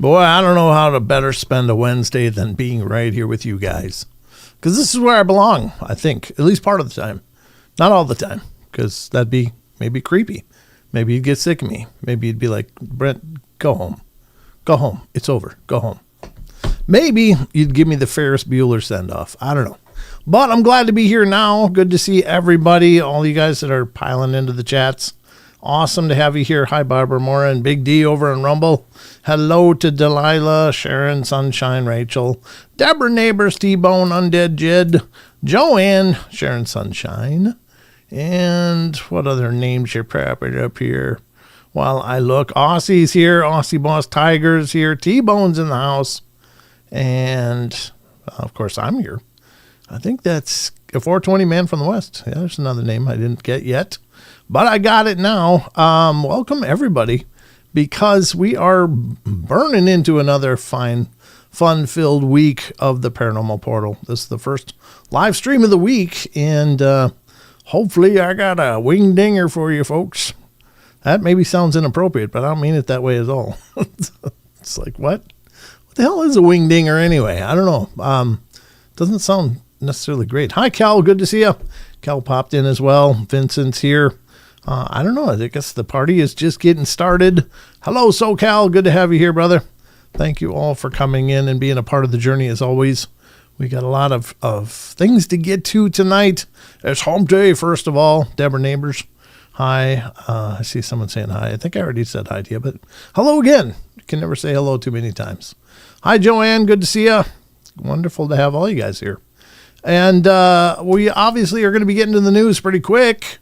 Boy, I don't know how to better spend a Wednesday than being right here with you guys. Because this is where I belong, I think, at least part of the time. Not all the time, because that'd be maybe creepy. Maybe you'd get sick of me. Maybe you'd be like, Brent, go home. Go home. It's over. Go home. Maybe you'd give me the Ferris Bueller send-off. I don't know. But I'm glad to be here now. Good to see everybody, all you guys that are piling into the chats. Awesome to have you here. Hi, Barbara Mora and Big D over in Rumble. Hello to Delilah, Sharon, Sunshine, Rachel, Deborah Neighbors, T-Bone, Undead Jid, Joanne, Sharon Sunshine, and what other names you're propping up here? While I look, Aussie's here, Aussie Boss Tiger's here, T-Bone's in the house, and of course I'm here. I think that's a 420 Man from the West. Yeah, there's another name I didn't get yet, but I got it now. Welcome everybody, because we are burning into another fine, fun-filled week of the Paranormal Portal. This is the first live stream of the week, and hopefully I got a wing dinger for you folks. That maybe sounds inappropriate, but I don't mean it that way at all. It's like, what? What the hell is a wing dinger anyway? I don't know. Doesn't sound necessarily great. Hi, Cal. Good to see you. Cal popped in as well. Vincent's here. I don't know. I guess the party is just getting started. Hello, SoCal. Good to have you here, brother. Thank you all for coming in and being a part of the journey as always. We got a lot of things to get to tonight. It's home day, first of all. Deborah Neighbors. Hi. I see someone saying hi. I think I already said hi to you, but hello again. You can never say hello too many times. Hi, Joanne. Good to see you. Wonderful to have all you guys here. And we obviously are going to be getting to the news pretty quick.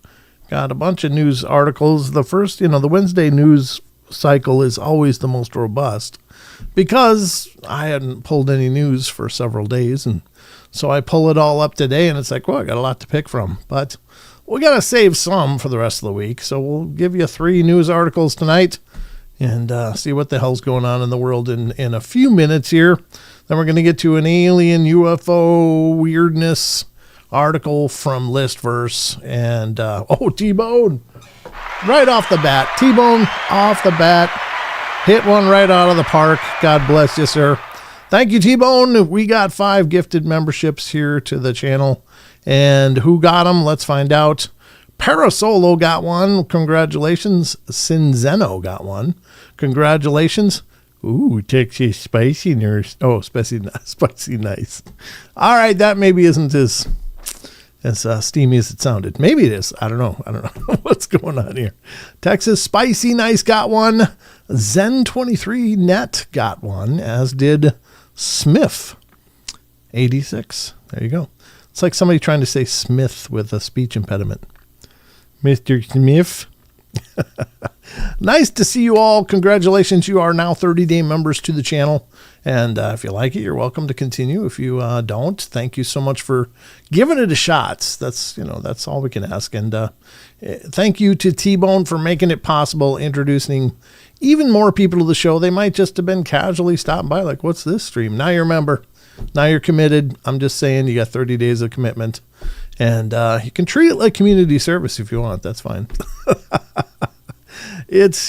Got a bunch of news articles. The first, the Wednesday news cycle is always the most robust because I hadn't pulled any news for several days. And so I pull it all up today and it's like, well, I got a lot to pick from. But we got to save some for the rest of the week. So we'll give you 3 news articles tonight and see what the hell's going on in the world in a few minutes here. Then we're going to get to an alien UFO weirdness article from Listverse, and T-Bone right off the bat. T-Bone off the bat hit one right out of the park. God bless you, sir. Thank you, T-Bone. We got 5 gifted memberships here to the channel, and who got them? Let's find out. Parasolo got one. Congratulations. Cinzeno got one. Congratulations. Ooh, Texas spicy nurse. Oh, spicy nice. All right, that maybe isn't as steamy as it sounded. Maybe it is. I don't know what's going on here. Texas Spicy Nice got one. Zen23 Net got one, as did Smith 86. There you go. It's like somebody trying to say Smith with a speech impediment. Mr. Smith. Nice to see you all. Congratulations. You are now 30-day members to the channel. And if you like it, you're welcome to continue. If you don't, thank you so much for giving it a shot. That's all we can ask. And thank you to T-Bone for making it possible, introducing even more people to the show. They might just have been casually stopping by like, what's this stream? Now you're a member. Now you're committed. I'm just saying you got 30 days of commitment. And you can treat it like community service if you want. That's fine.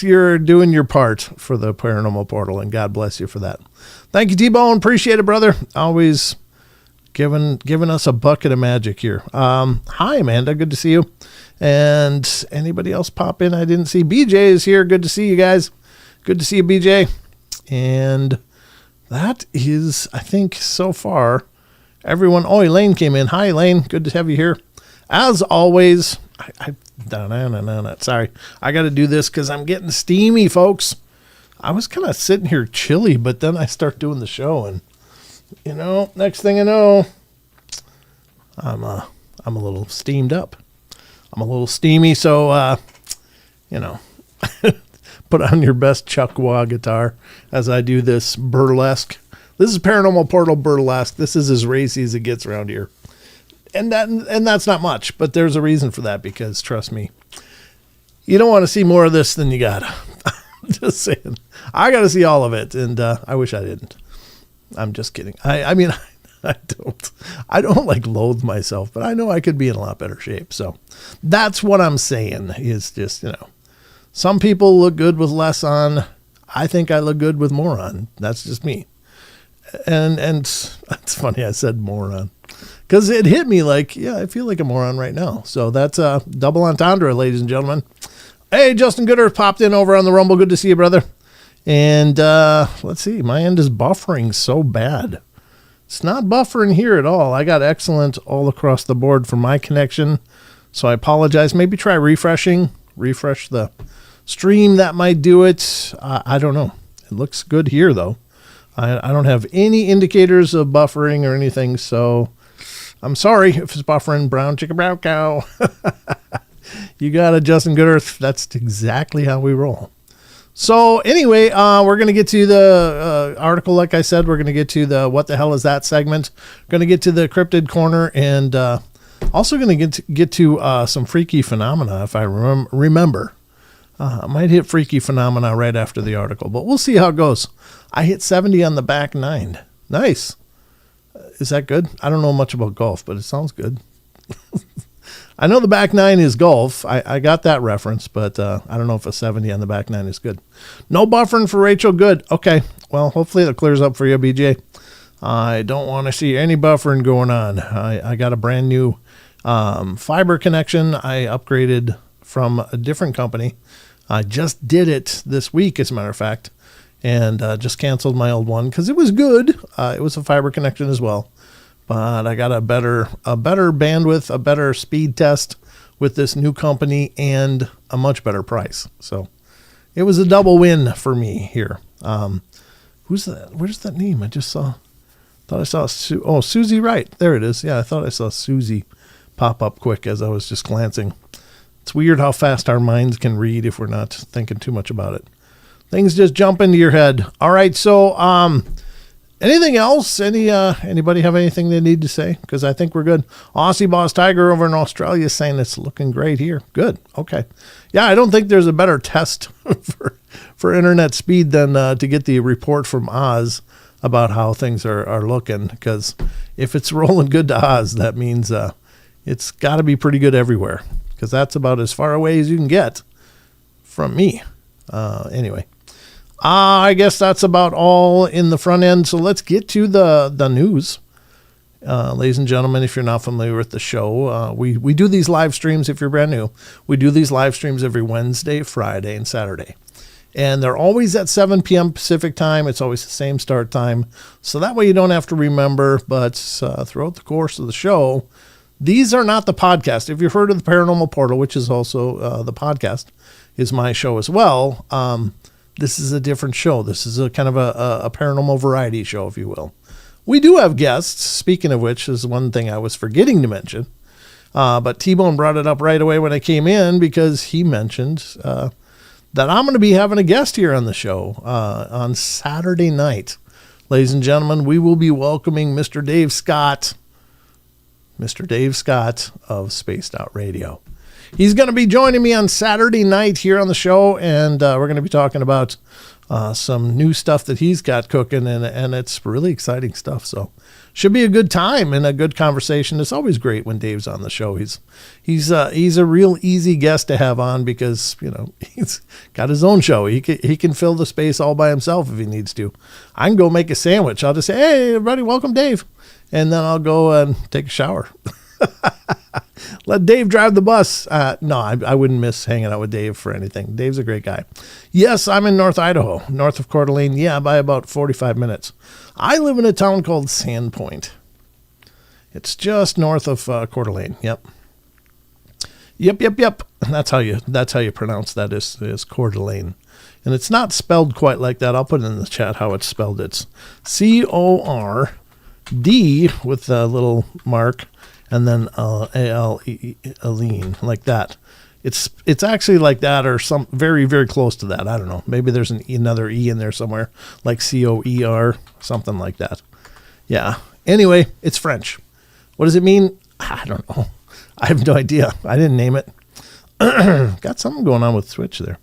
You're doing your part for the Paranormal Portal, and God bless you for that. Thank you, T-Bone. Appreciate it, brother. Always giving us a bucket of magic here. Hi, Amanda. Good to see you. And anybody else pop in I didn't see? BJ is here. Good to see you guys. Good to see you, BJ. And that is, I think, so far, everyone. Oh, Elaine came in. Hi, Elaine. Good to have you here. As always, sorry. I got to do this because I'm getting steamy, folks. I was kind of sitting here chilly, but then I start doing the show, and next thing I know, I'm a little steamed up. I'm a little steamy, so put on your best Chuck Wah guitar as I do this burlesque. This is Paranormal Portal burlesque. This is as racy as it gets around here. And that's not much, but there's a reason for that, because trust me, you don't want to see more of this than you gotta. I'm just saying, I gotta see all of it, and I wish I didn't. I'm just kidding. I mean, I don't like loathe myself, but I know I could be in a lot better shape. So that's what I'm saying, is just, some people look good with less on. I think I look good with moron. That's just me. And it's funny I said moron, because it hit me like, yeah, I feel like a moron right now. So that's a double entendre, ladies and gentlemen. Hey, Justin Gooder popped in over on the Rumble. Good to see you, brother. And let's see, my end is buffering so bad. It's not buffering here at all. I got excellent all across the board for my connection. So I apologize. Maybe try refresh the stream. That might do it. I don't know. It looks good here, though. I don't have any indicators of buffering or anything, so I'm sorry if it's buffering. Brown chicken, brown cow. You got it, Justin Good Earth. That's exactly how we roll. So anyway, we're going to get to the article. Like I said, we're going to get to the what the hell is that segment. Going to get to the cryptid corner, and also going to get to some freaky phenomena, if I remember. I might hit freaky phenomena right after the article, but we'll see how it goes. I hit 70 on the back nine. Nice. Is that good? I don't know much about golf, but it sounds good. I know the back nine is golf. I got that reference, but I don't know if a 70 on the back nine is good. No buffering for Rachel. Good. Okay. Well, hopefully that clears up for you, BJ. I don't want to see any buffering going on. I got a brand new fiber connection. I upgraded from a different company. I just did it this week, as a matter of fact, and just canceled my old one because it was good. It was a fiber connection as well, but I got a better bandwidth, a better speed test with this new company, and a much better price. So it was a double win for me here. Who's that? Where's that name? I just saw. Thought I saw Susie Wright. There it is. Yeah, I thought I saw Susie pop up quick as I was just glancing. It's weird how fast our minds can read if we're not thinking too much about it. Things just jump into your head. All right, so anything else? Anybody have anything they need to say? Because I think we're good. Aussie Boss Tiger over in Australia is saying it's looking great here. Good. Okay. Yeah, I don't think there's a better test for internet speed than to get the report from Oz about how things are looking. Because if it's rolling good to Oz, that means it's got to be pretty good everywhere. Because that's about as far away as you can get from me. Anyway, I guess that's about all in the front end. So let's get to the news. Ladies and gentlemen, if you're not familiar with the show, we do these live streams. If you're brand new, we do these live streams every Wednesday, Friday, and Saturday. And they're always at 7 p.m. Pacific time. It's always the same start time. So that way you don't have to remember. But throughout the course of the show, these are not the podcast. If you've heard of the Paranormal Portal, which is also the podcast, is my show as well. This is a different show. This is a kind of a paranormal variety show, if you will. We do have guests. Speaking of which, is one thing I was forgetting to mention. But T-Bone brought it up right away when I came in because he mentioned that I'm going to be having a guest here on the show on Saturday night. Ladies and gentlemen, we will be welcoming Mr. Dave Scott. Mr. Dave Scott of Spaced Out Radio. He's going to be joining me on Saturday night here on the show, and we're going to be talking about some new stuff that he's got cooking, and it's really exciting stuff. So should be a good time and a good conversation. It's always great when Dave's on the show. He's a real easy guest to have on because he's got his own show. He can fill the space all by himself if he needs to. I can go make a sandwich. I'll just say, hey everybody, welcome Dave. And then I'll go and take a shower. Let Dave drive the bus. No, I wouldn't miss hanging out with Dave for anything. Dave's a great guy. Yes, I'm in North Idaho, north of Coeur d'Alene. Yeah, by about 45 minutes. I live in a town called Sandpoint. It's just north of Coeur d'Alene. Yep. Yep. That's how you pronounce that is Coeur d'Alene. And it's not spelled quite like that. I'll put it in the chat how it's spelled. It's CORD with a little mark and then Alene, like that. It's actually like that or some very, very close to that. I don't know. Maybe there's another E in there somewhere, like COER, something like that. Yeah. Anyway, it's French. What does it mean? I don't know. I have no idea. I didn't name it. Got something going on with Twitch there.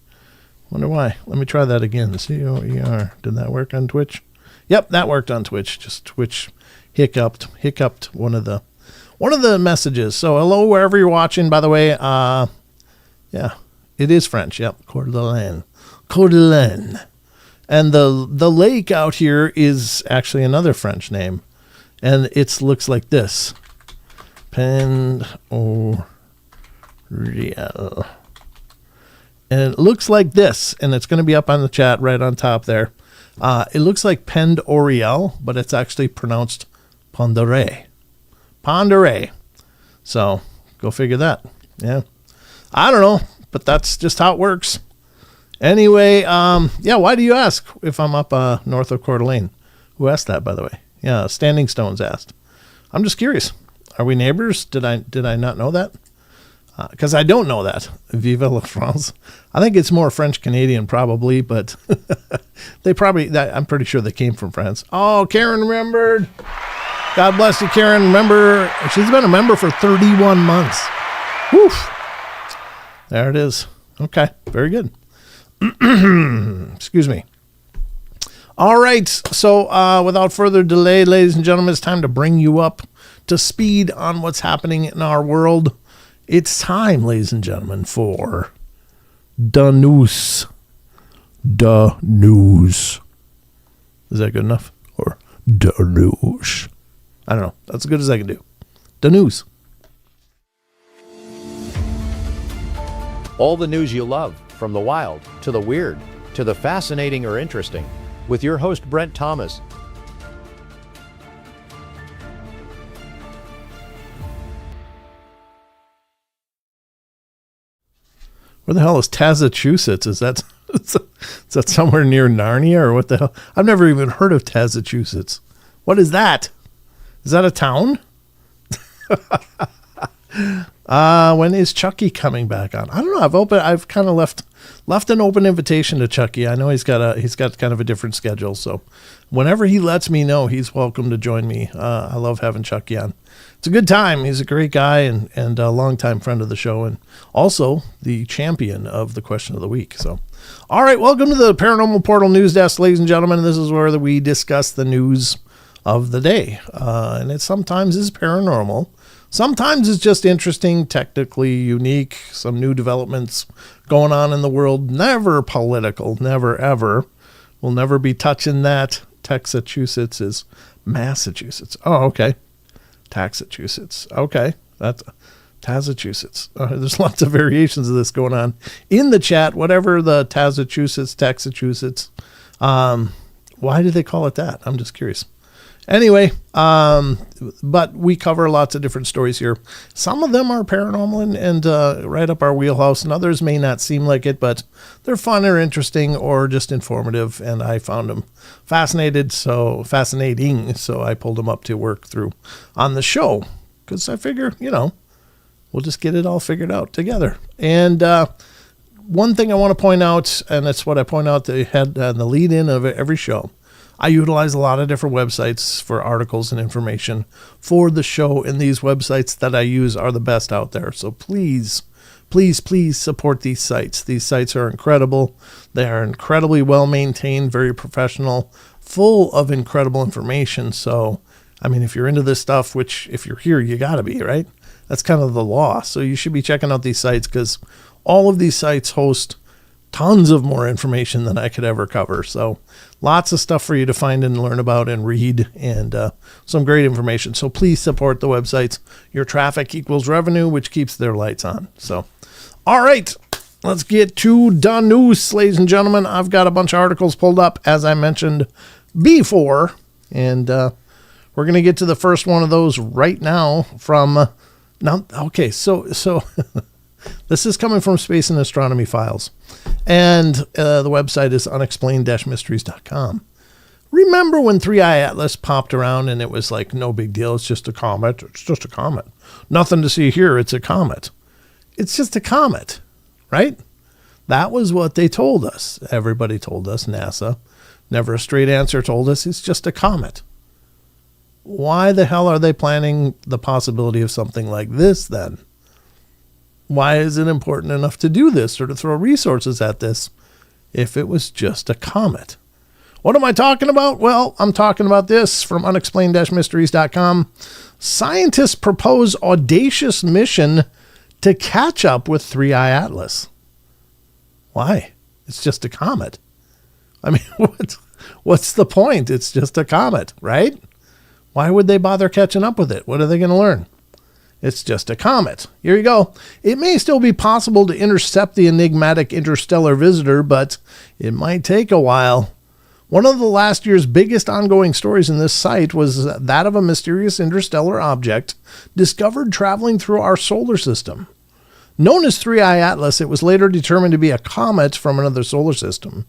Wonder why. Let me try that again. COER. Did that work on Twitch? Yep, that worked on Twitch. Just Twitch hiccuped one of the messages. So hello wherever you're watching, by the way. Yeah, it is French. Yep, Coeur d'Alene. And the lake out here is actually another French name. And it looks like this. Pen Real. And it looks like this, and it's going to be up on the chat right on top there. It looks like Pend Oriel, but it's actually pronounced Ponderay. Ponderay. So go figure that. Yeah. I don't know, but that's just how it works. Anyway, yeah, why do you ask if I'm up north of Coeur d'Alene? Who asked that, by the way? Yeah, Standing Stones asked. I'm just curious. Are we neighbors? Did I not know that? Because I don't know that. Vive la France. I think it's more French-Canadian probably, but I'm pretty sure they came from France. Oh, Karen remembered. God bless you, Karen. Remember, she's been a member for 31 months. Woof. There it is. Okay, very good. Excuse me. All right, so without further delay, ladies and gentlemen, it's time to bring you up to speed on what's happening in our world. It's time, ladies and gentlemen, for the news. The news. Is that good enough? Or the news? I don't know. That's as good as I can do. The news. All the news you love, from the wild to the weird to the fascinating or interesting, with your host Brent Thomas. Where the hell is Massachusetts? Is that somewhere near Narnia or what the hell? I've never even heard of Massachusetts. What is that? Is that a town? When is Chucky coming back on? I don't know. I've kind of left an open invitation to Chucky. I know he's got kind of a different schedule, so whenever he lets me know, he's welcome to join me. I love having Chucky on. It's a good time. He's a great guy and a longtime friend of the show, and also the champion of the question of the week. So, all right, welcome to the Paranormal Portal News Desk, ladies and gentlemen. This is where we discuss the news of the day, and it sometimes is paranormal. Sometimes it's just interesting, technically unique, some new developments going on in the world. Never political, never, ever. We'll never be touching that. Massachusetts is Massachusetts. Oh, okay. Massachusetts. Okay. That's Massachusetts. There's lots of variations of this going on in the chat. Whatever the Massachusetts. Why do they call it that? I'm just curious. Anyway, but we cover lots of different stories here. Some of them are paranormal and right up our wheelhouse, and others may not seem like it, but they're fun or interesting or just informative, and I found them fascinating, so I pulled them up to work through on the show, because I figure, we'll just get it all figured out together. And one thing I want to point out, and that's what I point out the lead-in of every show, I utilize a lot of different websites for articles and information for the show, and these websites that I use are the best out there. So please, please, please support these sites. These sites are incredible. They are incredibly well maintained, very professional, full of incredible information. So, I mean, if you're into this stuff, which if you're here, you got to be, right? That's kind of the law. So you should be checking out these sites, because all of these sites host tons of more information than I could ever cover. So lots of stuff for you to find and learn about and read, and some great information. So please support the websites. Your traffic equals revenue, which keeps their lights on. So, all right, let's get to the news, ladies and gentlemen. I've got a bunch of articles pulled up, as I mentioned before, and we're going to get to the first one of those right now from now. Okay, so this is coming from Space and Astronomy Files, and the website is unexplained-mysteries.com. Remember when 3i Atlas popped around and it was like, no big deal, it's just a comet. It's just a comet. Nothing to see here, it's a comet. It's just a comet, right? That was what they told us. Everybody told us, NASA. Never a straight answer told us it's just a comet. Why the hell are they planning the possibility of something like this then? Why is it important enough to do this or to throw resources at this if it was just a comet? What am I talking about? Well, I'm talking about this from unexplained-mysteries.com. Scientists propose audacious mission to catch up with 3i Atlas. Why? It's just a comet. I mean, what's the point? It's just a comet, right? Why would they bother catching up with it? What are they going to learn? It's just a comet. Here you go. It may still be possible to intercept the enigmatic interstellar visitor, but it might take a while. One of the last year's biggest ongoing stories in this site was that of a mysterious interstellar object discovered traveling through our solar system. Known as 3I Atlas, it was later determined to be a comet from another solar system.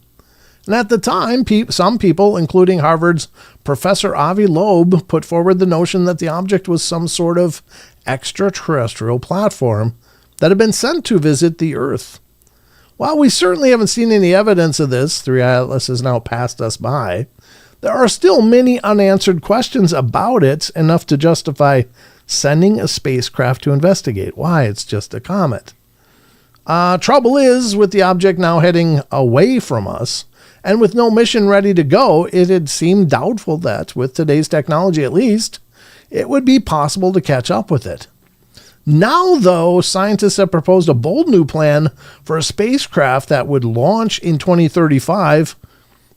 And at the time, some people, including Harvard's Professor Avi Loeb, put forward the notion that the object was some sort of extraterrestrial platform that had been sent to visit the Earth. While we certainly haven't seen any evidence of this, 3I Atlas has now passed us by, there are still many unanswered questions about it, enough to justify sending a spacecraft to investigate. Why? It's just a comet. Trouble is, with the object now heading away from us, and with no mission ready to go, it had seemed doubtful that, with today's technology at least, it would be possible to catch up with it. Now, though, scientists have proposed a bold new plan for a spacecraft that would launch in 2035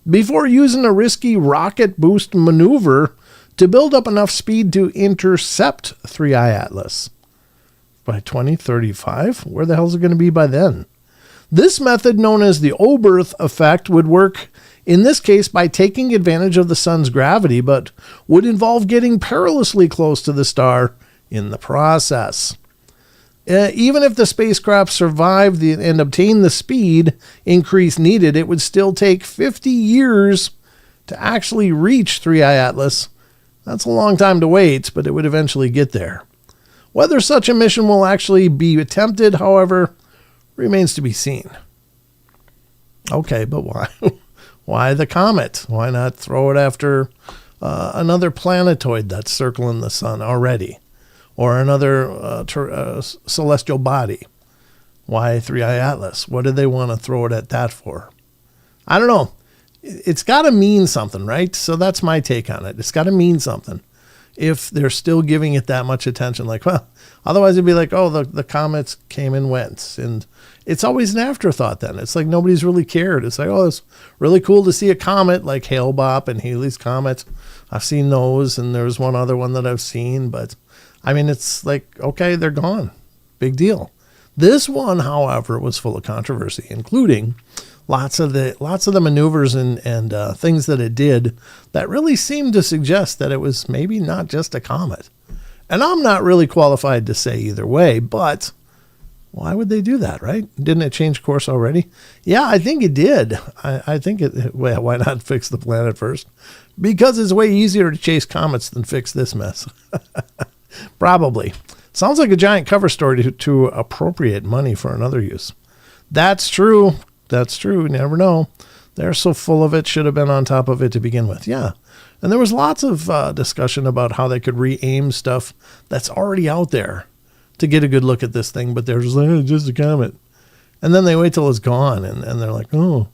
before using a risky rocket boost maneuver to build up enough speed to intercept 3I Atlas. By 2035? Where the hell is it going to be by then? This method, known as the Oberth effect, would work in this case by taking advantage of the sun's gravity, but would involve getting perilously close to the star in the process. Even if the spacecraft survived and obtained the speed increase needed, it would still take 50 years to actually reach 3I Atlas. That's a long time to wait, but it would eventually get there. Whether such a mission will actually be attempted, however, remains to be seen. Okay, but why? Why the comet? Why not throw it after another planetoid that's circling the sun already? Or another celestial body? Why 3I Atlas? What do they want to throw it at that for? I don't know. It's got to mean something, right? So that's my take on it. It's got to mean something. If they're still giving it that much attention, like, well, otherwise it'd be like, oh, the comets came and went. And it's always an afterthought then. It's like nobody's really cared. It's like, oh, it's really cool to see a comet like Hale-Bopp and Halley's Comet. I've seen those, and there's one other one that I've seen. But, I mean, it's like, okay, they're gone. Big deal. This one, however, was full of controversy, including lots of the maneuvers and things that it did that really seemed to suggest that it was maybe not just a comet. And I'm not really qualified to say either way, but why would they do that, right? Didn't it change course already? Yeah, I think it did. I think it, well, why not fix the planet first? Because it's way easier to chase comets than fix this mess. Probably. Sounds like a giant cover story to appropriate money for another use. That's true. That's true. You never know. They're so full of it, should have been on top of it to begin with. Yeah. And there was lots of discussion about how they could re-aim stuff that's already out there to get a good look at this thing, but they're just like, oh, just a comet. And then they wait till it's gone, and they're like, oh,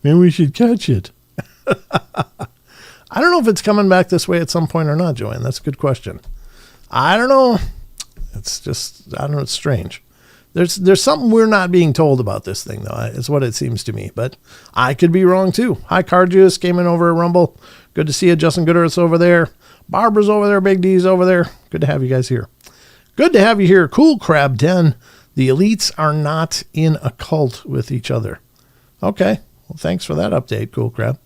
maybe we should catch it. I don't know if it's coming back this way at some point or not, Joanne. That's a good question. I don't know. It's just, I don't know, it's strange. There's something we're not being told about this thing, though, is what it seems to me. But I could be wrong, too. Hi, Carjuice, came in over at Rumble. Good to see you. Justin Gooder's over there. Barbara's over there. Big D's over there. Good to have you guys here. Good to have you here. Cool Crab 10. The elites are not in a cult with each other. Okay. Well, thanks for that update, Cool Crab.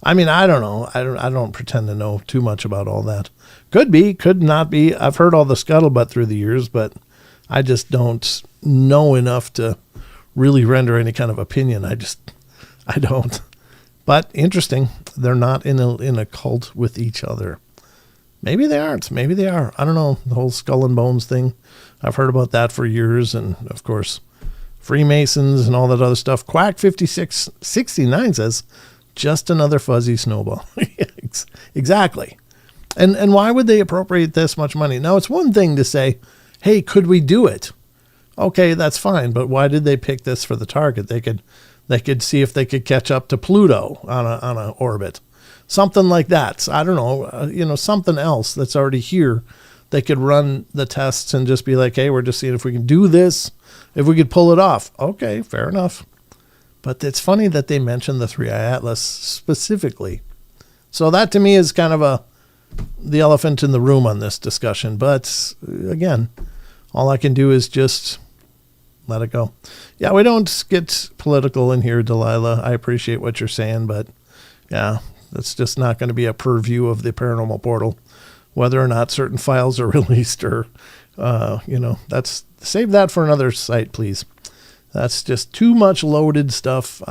I mean, I don't know. I don't pretend to know too much about all that. Could be, could not be. I've heard all the scuttlebutt through the years, but I just don't know enough to really render any kind of opinion. I don't. But interesting. They're not in a cult with each other. Maybe they aren't. Maybe they are. I don't know. The whole skull and bones thing. I've heard about that for years. And of course, Freemasons and all that other stuff. Quack 5669 says, just another fuzzy snowball. Exactly. And why would they appropriate this much money? Now, it's one thing to say, hey, could we do it? Okay, that's fine. But why did they pick this for the target? They could see if they could catch up to Pluto on a orbit. Something like that. I don't know, something else that's already here. They could run the tests and just be like, hey, we're just seeing if we can do this, if we could pull it off. Okay, fair enough. But it's funny that they mentioned the Three-Eye Atlas specifically. So that to me is kind of the elephant in the room on this discussion. But again, all I can do is just let it go. Yeah, we don't get political in here, Delilah. I appreciate what you're saying, but yeah, that's just not going to be a purview of the Paranormal Portal. Whether or not certain files are released or, that's save that for another site, please. That's just too much loaded stuff.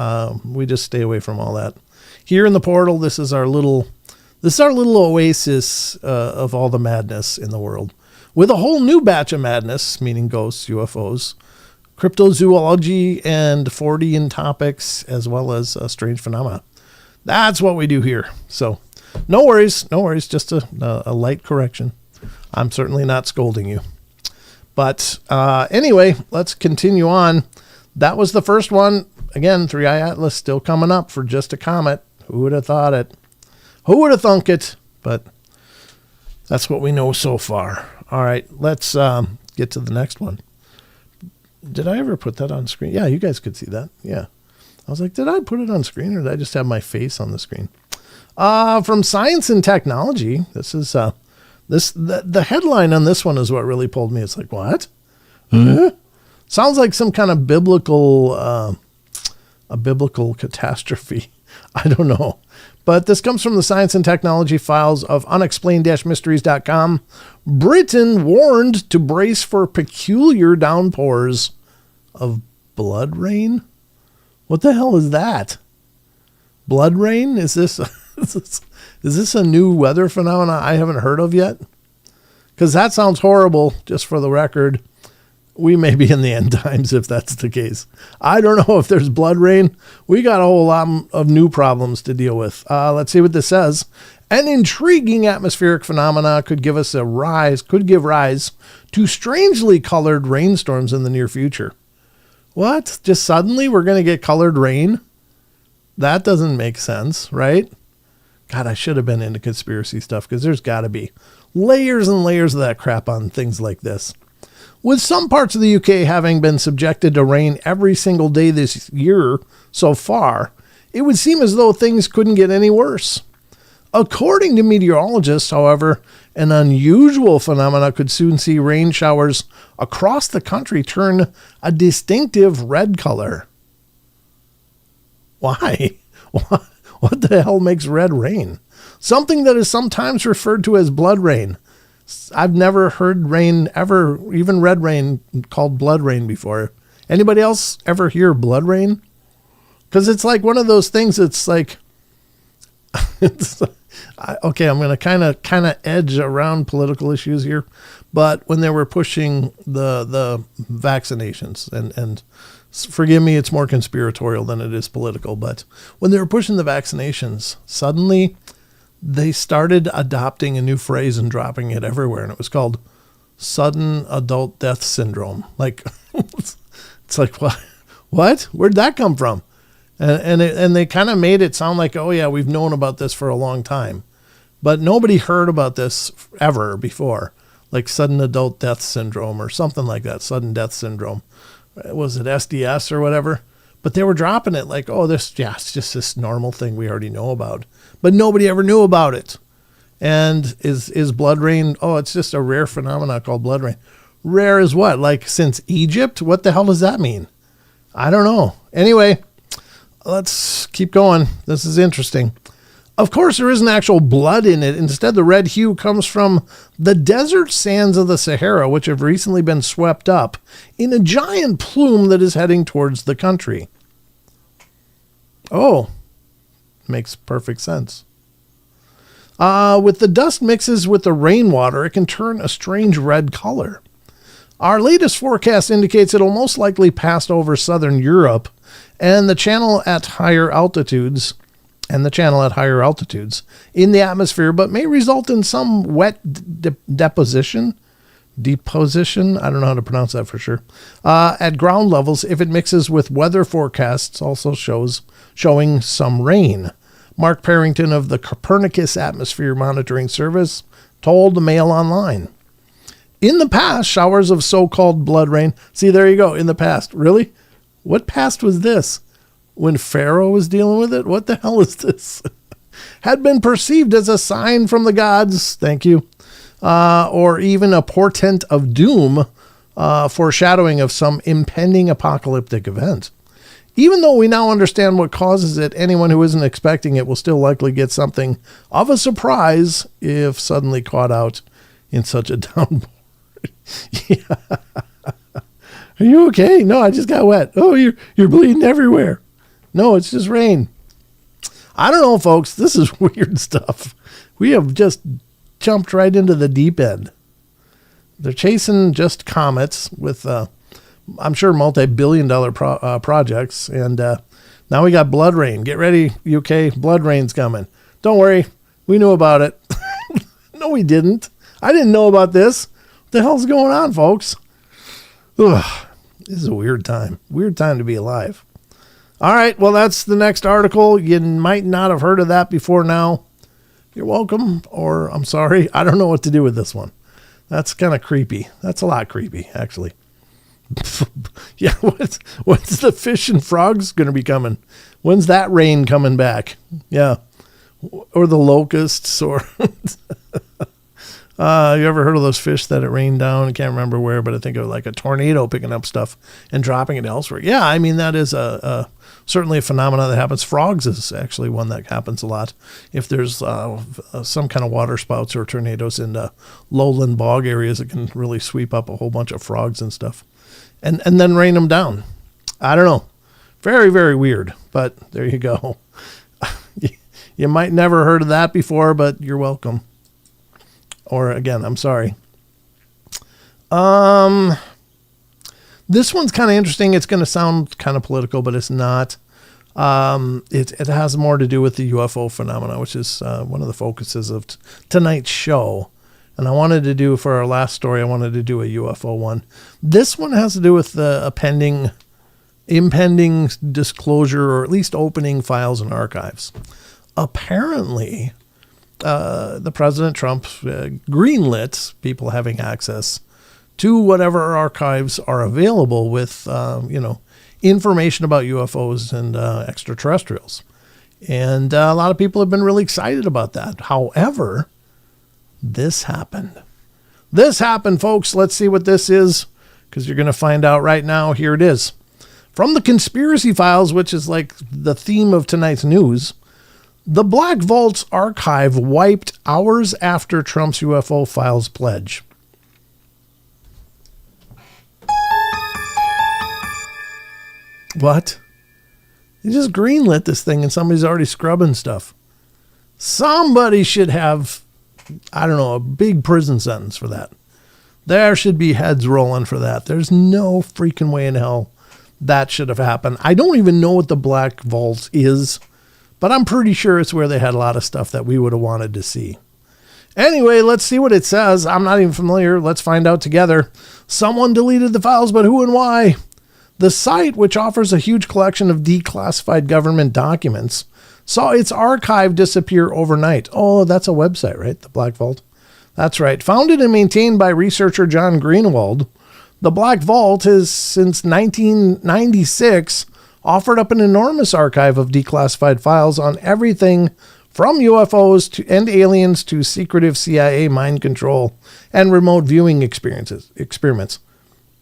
We just stay away from all that. Here in the portal, this is our little oasis of all the madness in the world, with a whole new batch of madness, meaning ghosts, UFOs, cryptozoology, and Fortean topics, as well as strange phenomena. That's what we do here. So no worries. Just a light correction. I'm certainly not scolding you. But anyway, let's continue on. That was the first one. Again, Three-Eye Atlas still coming up for just a comet. Who would have thought it? Who would have thunk it? But that's what we know so far. All right, let's get to the next one. Did I ever put that on screen? Yeah, you guys could see that. Yeah. I was like, did I put it on screen or did I just have my face on the screen? From Science and Technology, this is the headline on this one is what really pulled me. It's like, what? Huh? Sounds like some kind of biblical catastrophe. I don't know. But this comes from the Science and Technology files of unexplained-mysteries.com. Britain warned to brace for peculiar downpours of blood rain. What the hell is that? Blood rain? Is this a new weather phenomena I haven't heard of yet? Because that sounds horrible, just for the record. We may be in the end times if that's the case. I don't know if there's blood rain. We got a whole lot of new problems to deal with. Let's see what this says. An intriguing atmospheric phenomena could give rise to strangely colored rainstorms in the near future. What? Just suddenly we're going to get colored rain? That doesn't make sense, right? God, I should have been into conspiracy stuff because there's got to be layers and layers of that crap on things like this. With some parts of the UK having been subjected to rain every single day this year so far, it would seem as though things couldn't get any worse. According to meteorologists, however, an unusual phenomena could soon see rain showers across the country turn a distinctive red color. Why? What the hell makes red rain? Something that is sometimes referred to as blood rain. I've never heard rain ever, even red rain, called blood rain before. Anybody else ever hear blood rain? Because it's like one of those things. It's like, okay, I'm going to kind of edge around political issues here, but when they were pushing the vaccinations, and forgive me, it's more conspiratorial than it is political, but when they were pushing the vaccinations, suddenly they started adopting a new phrase and dropping it everywhere, and it was called sudden adult death syndrome. Like, it's like, what? Where'd that come from? And they kind of made it sound like, oh yeah, we've known about this for a long time, but nobody heard about this ever before, like sudden adult death syndrome or something like that, sudden death syndrome. Was it SDS or whatever? But they were dropping it like, oh, it's just this normal thing we already know about. But nobody ever knew about it. And is blood rain, oh, it's just a rare phenomenon called blood rain. Rare is what? Like since Egypt? What the hell does that mean? I don't know. Anyway, let's keep going. This is interesting. Of course, there isn't actual blood in it. Instead, the red hue comes from the desert sands of the Sahara, which have recently been swept up in a giant plume that is heading towards the country. Oh, makes perfect sense. With the dust mixes with the rainwater, it can turn a strange red color. Our latest forecast indicates it'll most likely pass over southern Europe and the channel at higher altitudes in the atmosphere, but may result in some wet deposition. I don't know how to pronounce that for sure. At ground levels, if it mixes with weather forecasts, also showing some rain. Mark Parrington of the Copernicus Atmosphere Monitoring Service told the Mail Online. In the past, showers of so-called blood rain. See, there you go. In the past. Really? What past was this? when Pharaoh was dealing with it? What the hell is this? Had been perceived as a sign from the gods, thank you, or even a portent of doom, foreshadowing of some impending apocalyptic event. Even though we now understand what causes it, anyone who isn't expecting it will still likely get something of a surprise if suddenly caught out in such a downpour. Yeah. Are you okay? No, I just got wet. Oh, you're bleeding everywhere. No, it's just rain. I don't know, folks. This is weird stuff. We have just jumped right into the deep end. They're chasing just comets with I'm sure multi-billion-dollar projects. And now we got blood rain. Get ready, UK. Blood rain's coming. Don't worry. We knew about it. No, we didn't. I didn't know about this. What the hell's going on, folks? Ugh, this is a weird time. Weird time to be alive. All right. Well, that's the next article. You might not have heard of that before now. You're welcome. Or I'm sorry. I don't know what to do with this one. That's kind of creepy. That's a lot creepy, actually. Yeah, what's the fish and frogs going to be coming? When's that rain coming back? Yeah. Or the locusts or... you ever heard of those fish that it rained down? I can't remember where, but I think it was like a tornado picking up stuff and dropping it elsewhere. Yeah, I mean, that is certainly a phenomenon that happens. Frogs is actually one that happens a lot. If there's some kind of water spouts or tornadoes in lowland bog areas, it can really sweep up a whole bunch of frogs and stuff. And then rain them down. I don't know. Very, very weird. But there you go. You might never heard of that before, but you're welcome. Or again, I'm sorry. This one's kind of interesting. It's going to sound kind of political, but it's not. It has more to do with the UFO phenomena, which is one of the focuses of tonight's show. And I wanted to do, for our last story, I wanted to do a UFO one. This one has to do with the impending disclosure, or at least opening files and archives. Apparently, the President Trump greenlit people having access to whatever archives are available with, information about UFOs and extraterrestrials. And a lot of people have been really excited about that. However, this happened. This happened, folks. Let's see what this is, because you're going to find out right now. Here it is. From the conspiracy files, which is like the theme of tonight's news, the Black Vault's archive wiped hours after Trump's UFO files pledge. What? You just greenlit this thing and somebody's already scrubbing stuff. Somebody should have, I don't know, a big prison sentence for that. There should be heads rolling for that. There's no freaking way in hell that should have happened. I don't even know what the Black Vault is, but I'm pretty sure it's where they had a lot of stuff that we would have wanted to see. Anyway, let's see what it says. I'm not even familiar. Let's find out together. Someone deleted the files, but who and why? The site, which offers a huge collection of declassified government documents, saw its archive disappear overnight. Oh, that's a website, right? The Black Vault. That's right. Founded and maintained by researcher John Greenwald, the Black Vault has, since 1996, offered up an enormous archive of declassified files on everything from UFOs and aliens to secretive CIA mind control and remote viewing experiments.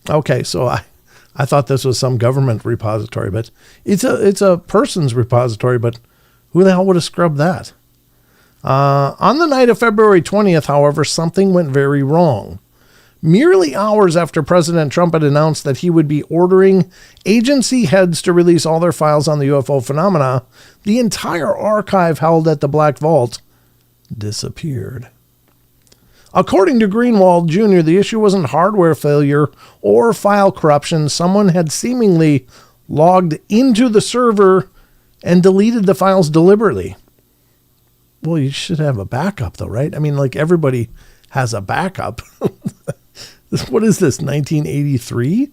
Okay, so I thought this was some government repository, but it's a person's repository, but who the hell would have scrubbed that? On the night of February 20th, however, something went very wrong. Merely hours after President Trump had announced that he would be ordering agency heads to release all their files on the UFO phenomena, the entire archive held at the Black Vault disappeared. According to Greenwald Jr., the issue wasn't hardware failure or file corruption. Someone had seemingly logged into the server and deleted the files deliberately. Well, you should have a backup, though, right? I mean, like, everybody has a backup. What is this, 1983?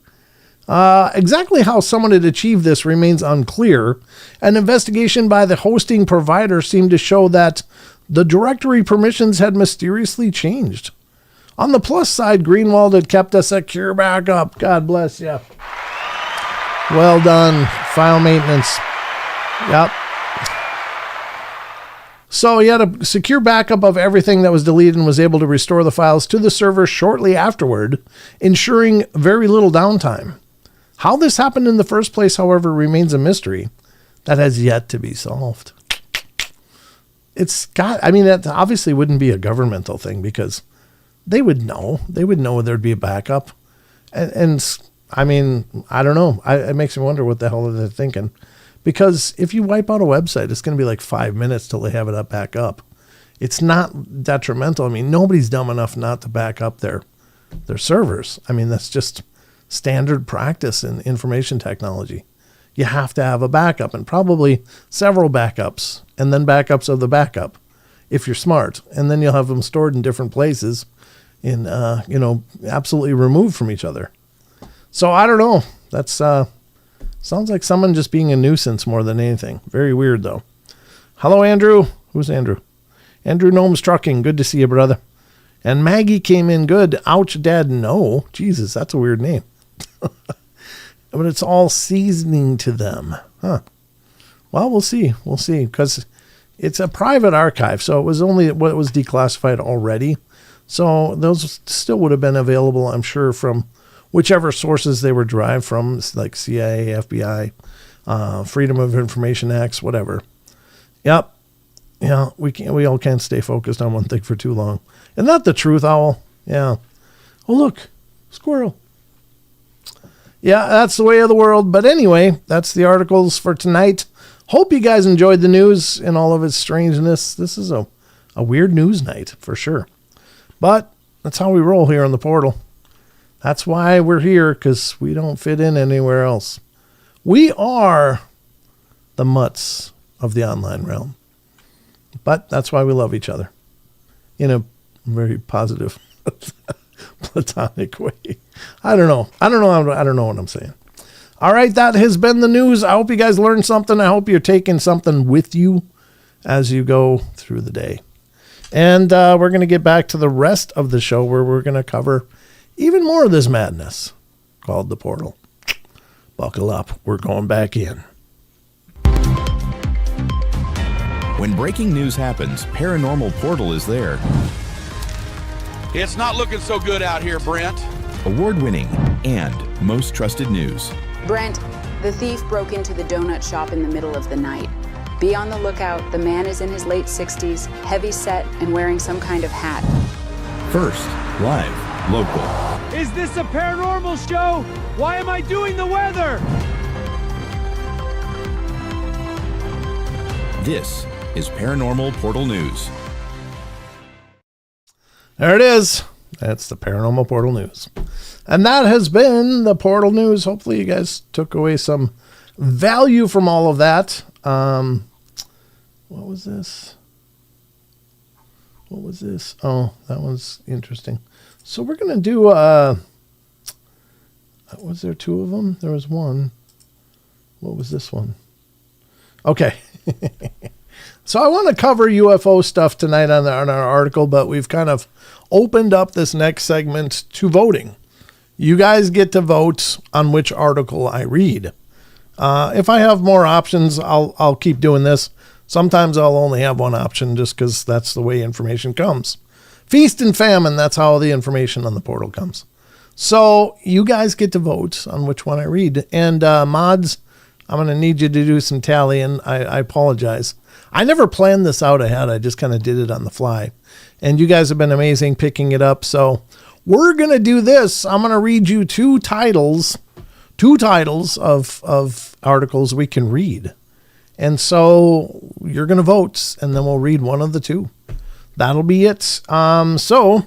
Exactly how someone had achieved this remains unclear. An investigation by the hosting provider seemed to show that the directory permissions had mysteriously changed. On the plus side, Greenwald had kept a secure backup. God bless you. Well done. File maintenance. Yep. So he had a secure backup of everything that was deleted and was able to restore the files to the server shortly afterward, ensuring very little downtime. How this happened in the first place, however, remains a mystery that has yet to be solved. That obviously wouldn't be a governmental thing because they would know. They would know there'd be a backup. And I don't know. It makes me wonder what the hell they're thinking. Because if you wipe out a website, it's going to be like 5 minutes till they have it up back up. It's not detrimental. Nobody's dumb enough not to back up their servers. That's just standard practice in information technology. You have to have a backup and probably several backups and then backups of the backup if you're smart. And then you'll have them stored in different places in, absolutely removed from each other. So I don't know. That's, sounds like someone just being a nuisance more than anything. Very weird, though. Hello, Andrew. Who's Andrew? Andrew Gnomes Trucking. Good to see you, brother. And Maggie came in good. Ouch, Dad, no. Jesus, that's a weird name. But it's all seasoning to them. Huh. Well, we'll see. We'll see. Because it's a private archive, so it was only what was declassified already. So those still would have been available, I'm sure, from whichever sources they were derived from, like CIA, FBI, Freedom of Information Acts, whatever. Yep. Yeah, we all can't stay focused on one thing for too long. Isn't that the truth, Owl? Yeah. Oh, look. Squirrel. Yeah, that's the way of the world. But anyway, that's the articles for tonight. Hope you guys enjoyed the news and all of its strangeness. This is a weird news night, for sure. But that's how we roll here on the portal. That's why we're here, because we don't fit in anywhere else. We are the mutts of the online realm. But that's why we love each other. In a very positive, platonic way. I don't know what I'm saying. All right, that has been the news. I hope you guys learned something. I hope you're taking something with you as you go through the day. And we're going to get back to the rest of the show where we're going to cover even more of this madness called the portal. Buckle up. We're going back in. When breaking news happens, Paranormal Portal is there. It's not looking so good out here, Brent. Award-winning and most trusted news. Brent, the thief broke into the donut shop in the middle of the night. Be on the lookout. The man is in his late 60s, heavy set, and wearing some kind of hat. First, live, local. Is this a paranormal show? Why am I doing the weather? This is Paranormal Portal News. There it is. That's the Paranormal Portal News. And that has been the Portal News. Hopefully you guys took away some value from all of that. What was this? Oh, that was interesting. So we're going to do, was there two of them? There was one. What was this one? Okay. So I want to cover UFO stuff tonight on our article, but we've kind of opened up this next segment to voting. You guys get to vote on which article I read. If I have more options, I'll keep doing this. Sometimes I'll only have one option just because that's the way information comes. Feast and famine, that's how the information on the portal comes. So you guys get to vote on which one I read. And mods, I'm going to need you to do some tallying. I apologize. I never planned this out ahead. I just kind of did it on the fly. And you guys have been amazing picking it up. So we're going to do this. I'm going to read you two titles of articles we can read. And so you're going to vote, and then we'll read one of the two. That'll be it. So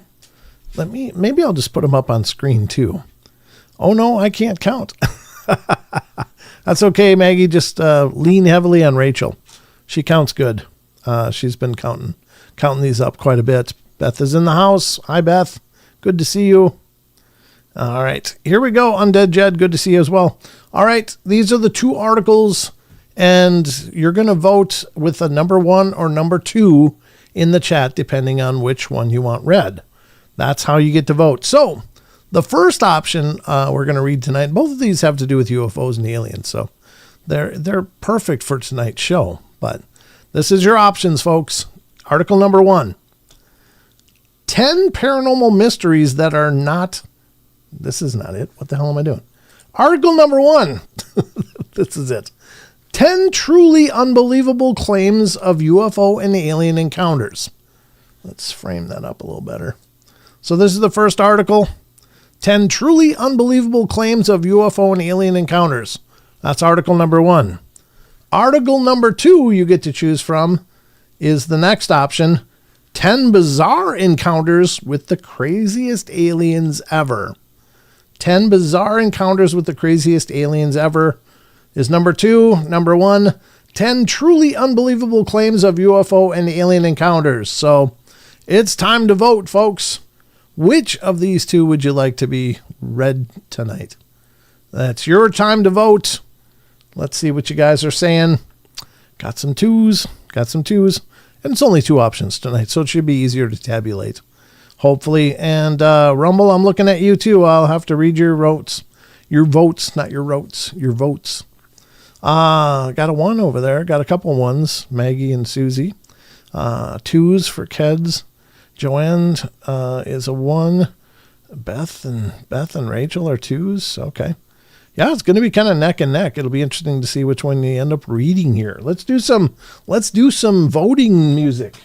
maybe I'll just put them up on screen too. Oh no, I can't count. That's okay, Maggie. Just lean heavily on Rachel. She counts good. She's been counting these up quite a bit. Beth is in the house. Hi, Beth. Good to see you. All right, here we go. Undead Jed, good to see you as well. All right, these are the two articles, and you're going to vote with a number 1 or number 2 in the chat, depending on which one you want read. That's how you get to vote. So the first option we're going to read tonight, both of these have to do with UFOs and aliens. So They're perfect for tonight's show. But this is your options, folks. Article number 1. 10 paranormal mysteries that are not... This is not it. What the hell am I doing? Article number 1. This is it. 10 truly unbelievable claims of UFO and alien encounters. Let's frame that up a little better. So this is the first article. 10 truly unbelievable claims of UFO and alien encounters. That's article number 1. Article number 2 you get to choose from is the next option. 10 bizarre encounters with the craziest aliens ever. 10 bizarre encounters with the craziest aliens ever is number 2. Number 1, 10 truly unbelievable claims of UFO and alien encounters. So it's time to vote, folks. Which of these two would you like to be read tonight? That's your time to vote. Let's see what you guys are saying. Got some twos. And it's only 2 options tonight, so it should be easier to tabulate, hopefully. And Rumble, I'm looking at you too. I'll have to read your votes. Your votes, not your rotes. Your votes. Got a 1 over there. Got a couple 1s. Maggie and Susie. 2s for Keds. Joanne is a 1. Beth and Rachel are 2s. Okay. Yeah, it's going to be kind of neck and neck. It'll be interesting to see which one you end up reading here. Let's do some voting music.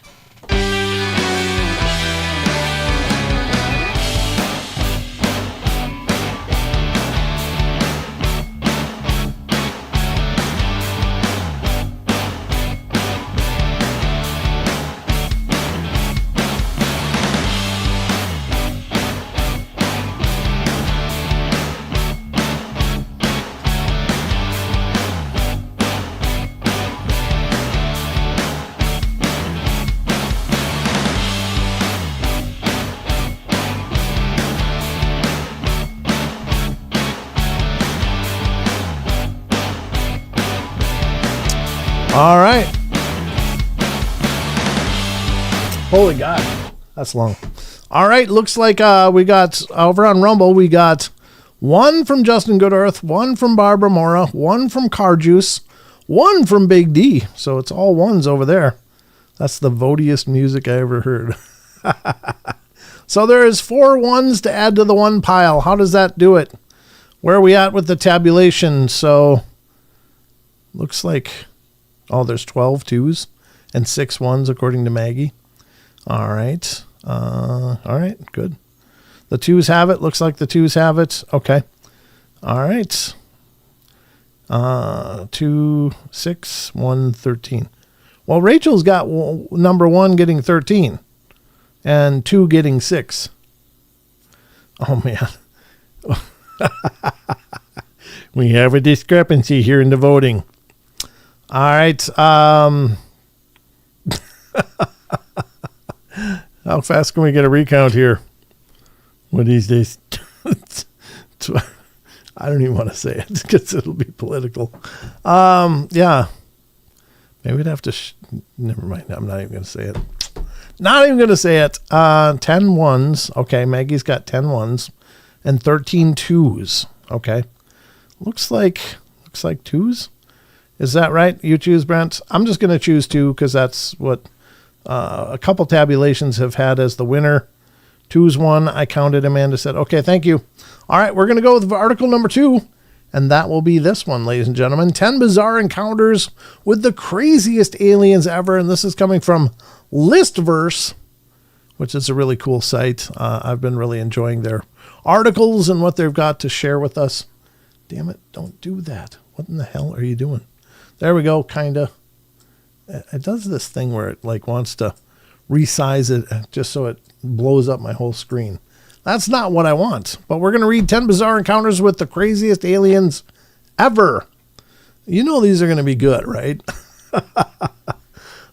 All right. Holy God, that's long. All right, looks like we got over on Rumble, we got 1 from Justin Goodearth, 1 from Barbara Mora, 1 from Car Juice, 1 from Big D. So it's all 1s over there. That's the votiest music I ever heard. So there is 4 1s to add to the 1 pile. How does that do it? Where are we at with the tabulation? So looks like... Oh, there's 12 2s and 6 1s according to Maggie. All right. All right, good. The 2s have it. Looks like the 2s have it. Okay. All right. 2, 6, 1, 13. Well, Rachel's got number 1 getting 13 and 2 getting 6. Oh, man. We have a discrepancy here in the voting. All right. How fast can we get a recount here? What is this? I don't even want to say it because it'll be political. Yeah. Maybe we'd have to... Never mind. I'm not even going to say it. Not even going to say it. 10 1s. Okay. Maggie's got 10 1s and 13 2s. Okay. Looks like 2s. Is that right? You choose, Brent? I'm just going to choose 2 because that's what a couple tabulations have had as the winner. 2's 1. I counted. Amanda said, okay, thank you. All right, we're going to go with article number 2, and that will be this one, ladies and gentlemen. 10 bizarre encounters with the craziest aliens ever, and this is coming from Listverse, which is a really cool site. I've been really enjoying their articles and what they've got to share with us. Damn it, don't do that. What in the hell are you doing? There we go, kind of. It does this thing where it like wants to resize it just so it blows up my whole screen. That's not what I want. But we're going to read 10 bizarre encounters with the craziest aliens ever. You know these are going to be good, right?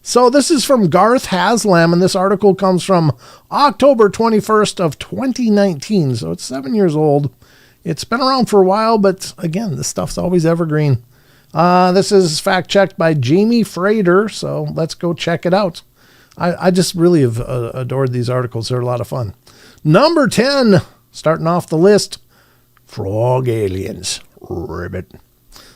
So this is from Garth Haslam, and this article comes from October 21st of 2019. So it's 7 years old. It's been around for a while, but again, this stuff's always evergreen. This is fact-checked by Jamie Frater, so let's go check it out. I just really have adored these articles. They're a lot of fun. Number 10, starting off the list, frog aliens. Ribbit.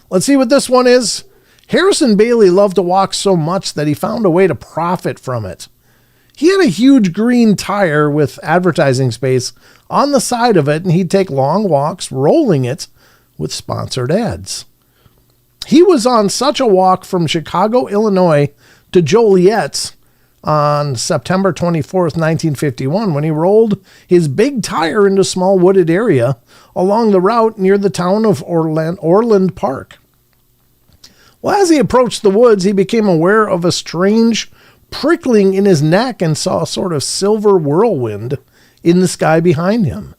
Let's see what this one is. Harrison Bailey loved to walk so much that he found a way to profit from it. He had a huge green tire with advertising space on the side of it, and he'd take long walks rolling it with sponsored ads. He was on such a walk from Chicago, Illinois to Joliet on September 24th, 1951, when he rolled his big tire into a small wooded area along the route near the town of Orland Park. Well, as he approached the woods, he became aware of a strange prickling in his neck and saw a sort of silver whirlwind in the sky behind him.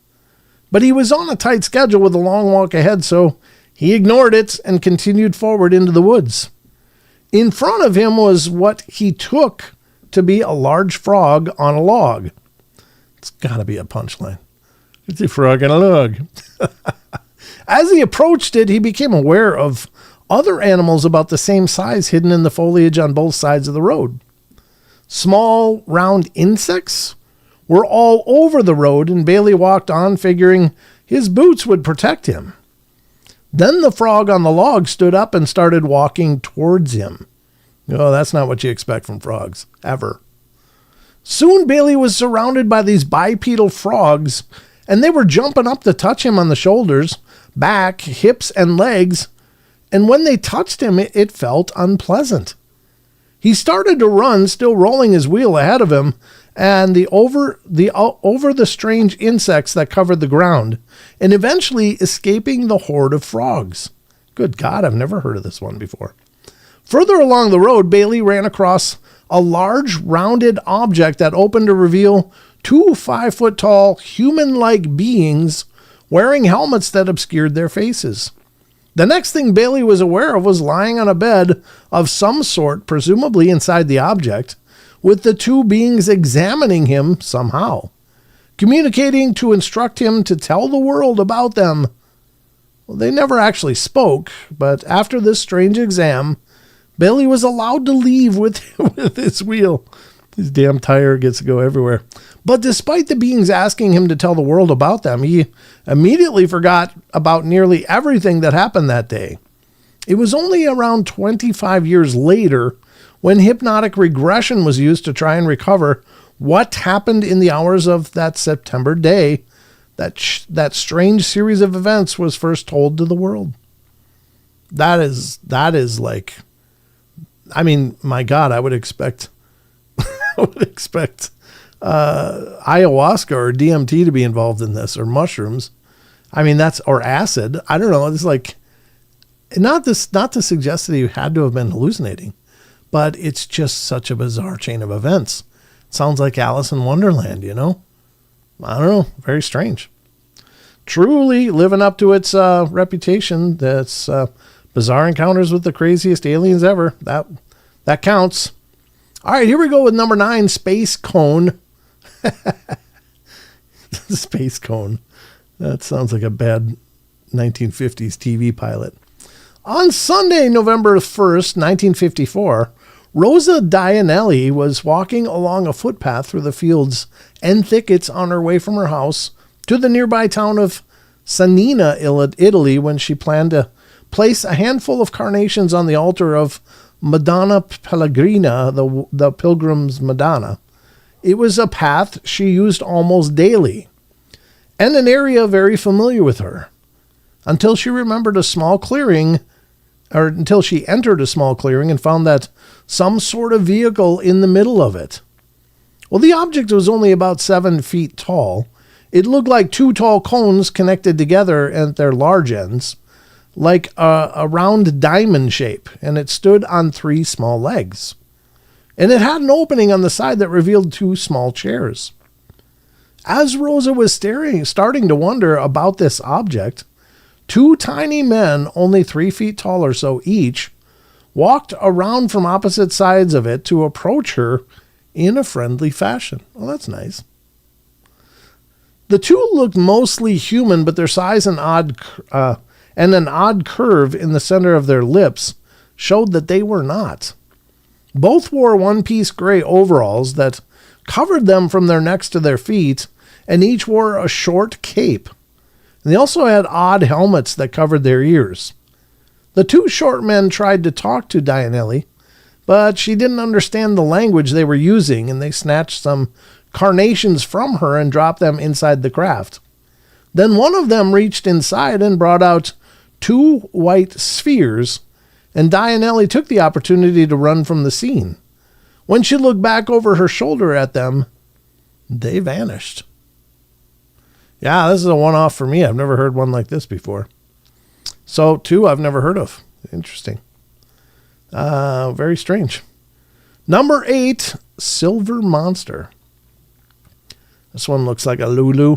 But he was on a tight schedule with a long walk ahead, so he ignored it and continued forward into the woods. In front of him was what he took to be a large frog on a log. It's got to be a punchline. It's a frog on a log. As he approached it, he became aware of other animals about the same size hidden in the foliage on both sides of the road. Small, round insects were all over the road, and Bailey walked on, figuring his boots would protect him. Then the frog on the log stood up and started walking towards him. Oh, that's not what you expect from frogs, ever. Soon Bailey was surrounded by these bipedal frogs, and they were jumping up to touch him on the shoulders, back, hips, and legs, and when they touched him, it felt unpleasant. He started to run, still rolling his wheel ahead of him, and over the strange insects that covered the ground, and eventually escaping the horde of frogs. Good God, I've never heard of this one before. Further along the road, Bailey ran across a large rounded object that opened to reveal two 5-foot-tall human-like beings wearing helmets that obscured their faces. The next thing Bailey was aware of was lying on a bed of some sort, presumably inside the object, with the two beings examining him somehow, communicating to instruct him to tell the world about them. Well, they never actually spoke, but after this strange exam, Bailey was allowed to leave with his wheel. His damn tire gets to go everywhere. But despite the beings asking him to tell the world about them, he immediately forgot about nearly everything that happened that day. It was only around 25 years later when hypnotic regression was used to try and recover what happened in the hours of that September day that strange series of events was first told to the world. That is like, I mean, my God, I would expect ayahuasca or DMT to be involved in this, or mushrooms. I mean, or acid. I don't know. It's like, not to suggest that he had to have been hallucinating, but it's just such a bizarre chain of events. It sounds like Alice in Wonderland, you know? I don't know. Very strange. Truly living up to its reputation. That's bizarre encounters with the craziest aliens ever. That counts. All right, here we go with number 9, Space Cone. Space Cone. That sounds like a bad 1950s TV pilot. On Sunday, November 1st, 1954, Rosa Dianelli was walking along a footpath through the fields and thickets on her way from her house to the nearby town of Sanina, Italy, when she planned to place a handful of carnations on the altar of Madonna Pellegrina, the Pilgrim's Madonna. It was a path she used almost daily, and an area very familiar with her, until she entered a small clearing and found that some sort of vehicle in the middle of it. Well, the object was only about 7 feet tall. It looked like 2 tall cones connected together at their large ends, like a round diamond shape, and it stood on 3 small legs. And it had an opening on the side that revealed 2 small chairs. As Rosa was starting to wonder about this object, 2 tiny men, only 3 feet tall or so each, walked around from opposite sides of it to approach her in a friendly fashion. Well, that's nice. The 2 looked mostly human, but their size and an odd curve in the center of their lips showed that they were not. Both wore one-piece gray overalls that covered them from their necks to their feet, and each wore a short cape. And they also had odd helmets that covered their ears. The two short men tried to talk to Dianelli, but she didn't understand the language they were using, and they snatched some carnations from her and dropped them inside the craft. Then one of them reached inside and brought out 2 white spheres, and Dianelli took the opportunity to run from the scene. When she looked back over her shoulder at them, they vanished. Yeah, this is a one-off for me. I've never heard one like this before. So, 2 I've never heard of. Interesting. Very strange. Number 8, Silver Monster. This one looks like a Lulu.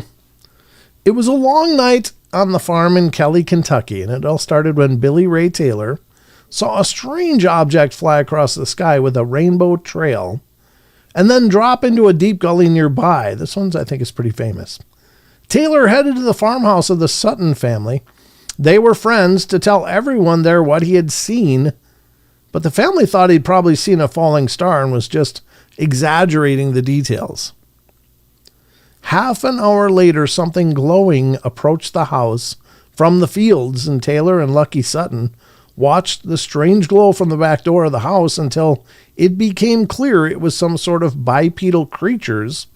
It was a long night on the farm in Kelly, Kentucky, and it all started when Billy Ray Taylor saw a strange object fly across the sky with a rainbow trail and then drop into a deep gully nearby. This one, I think, is pretty famous. Taylor headed to the farmhouse of the Sutton family. They were friends, to tell everyone there what he had seen, but the family thought he'd probably seen a falling star and was just exaggerating the details. Half an hour later, something glowing approached the house from the fields, and Taylor and Lucky Sutton watched the strange glow from the back door of the house until it became clear it was some sort of bipedal creatures,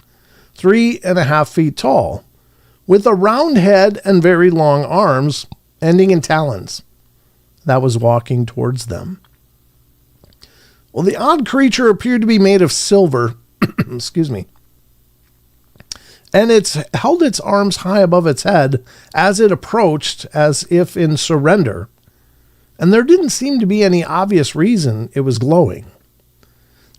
3.5 feet tall, with a round head and very long arms ending in talons, that was walking towards them. Well, the odd creature appeared to be made of silver, excuse me, and it held its arms high above its head as it approached, as if in surrender. And there didn't seem to be any obvious reason it was glowing.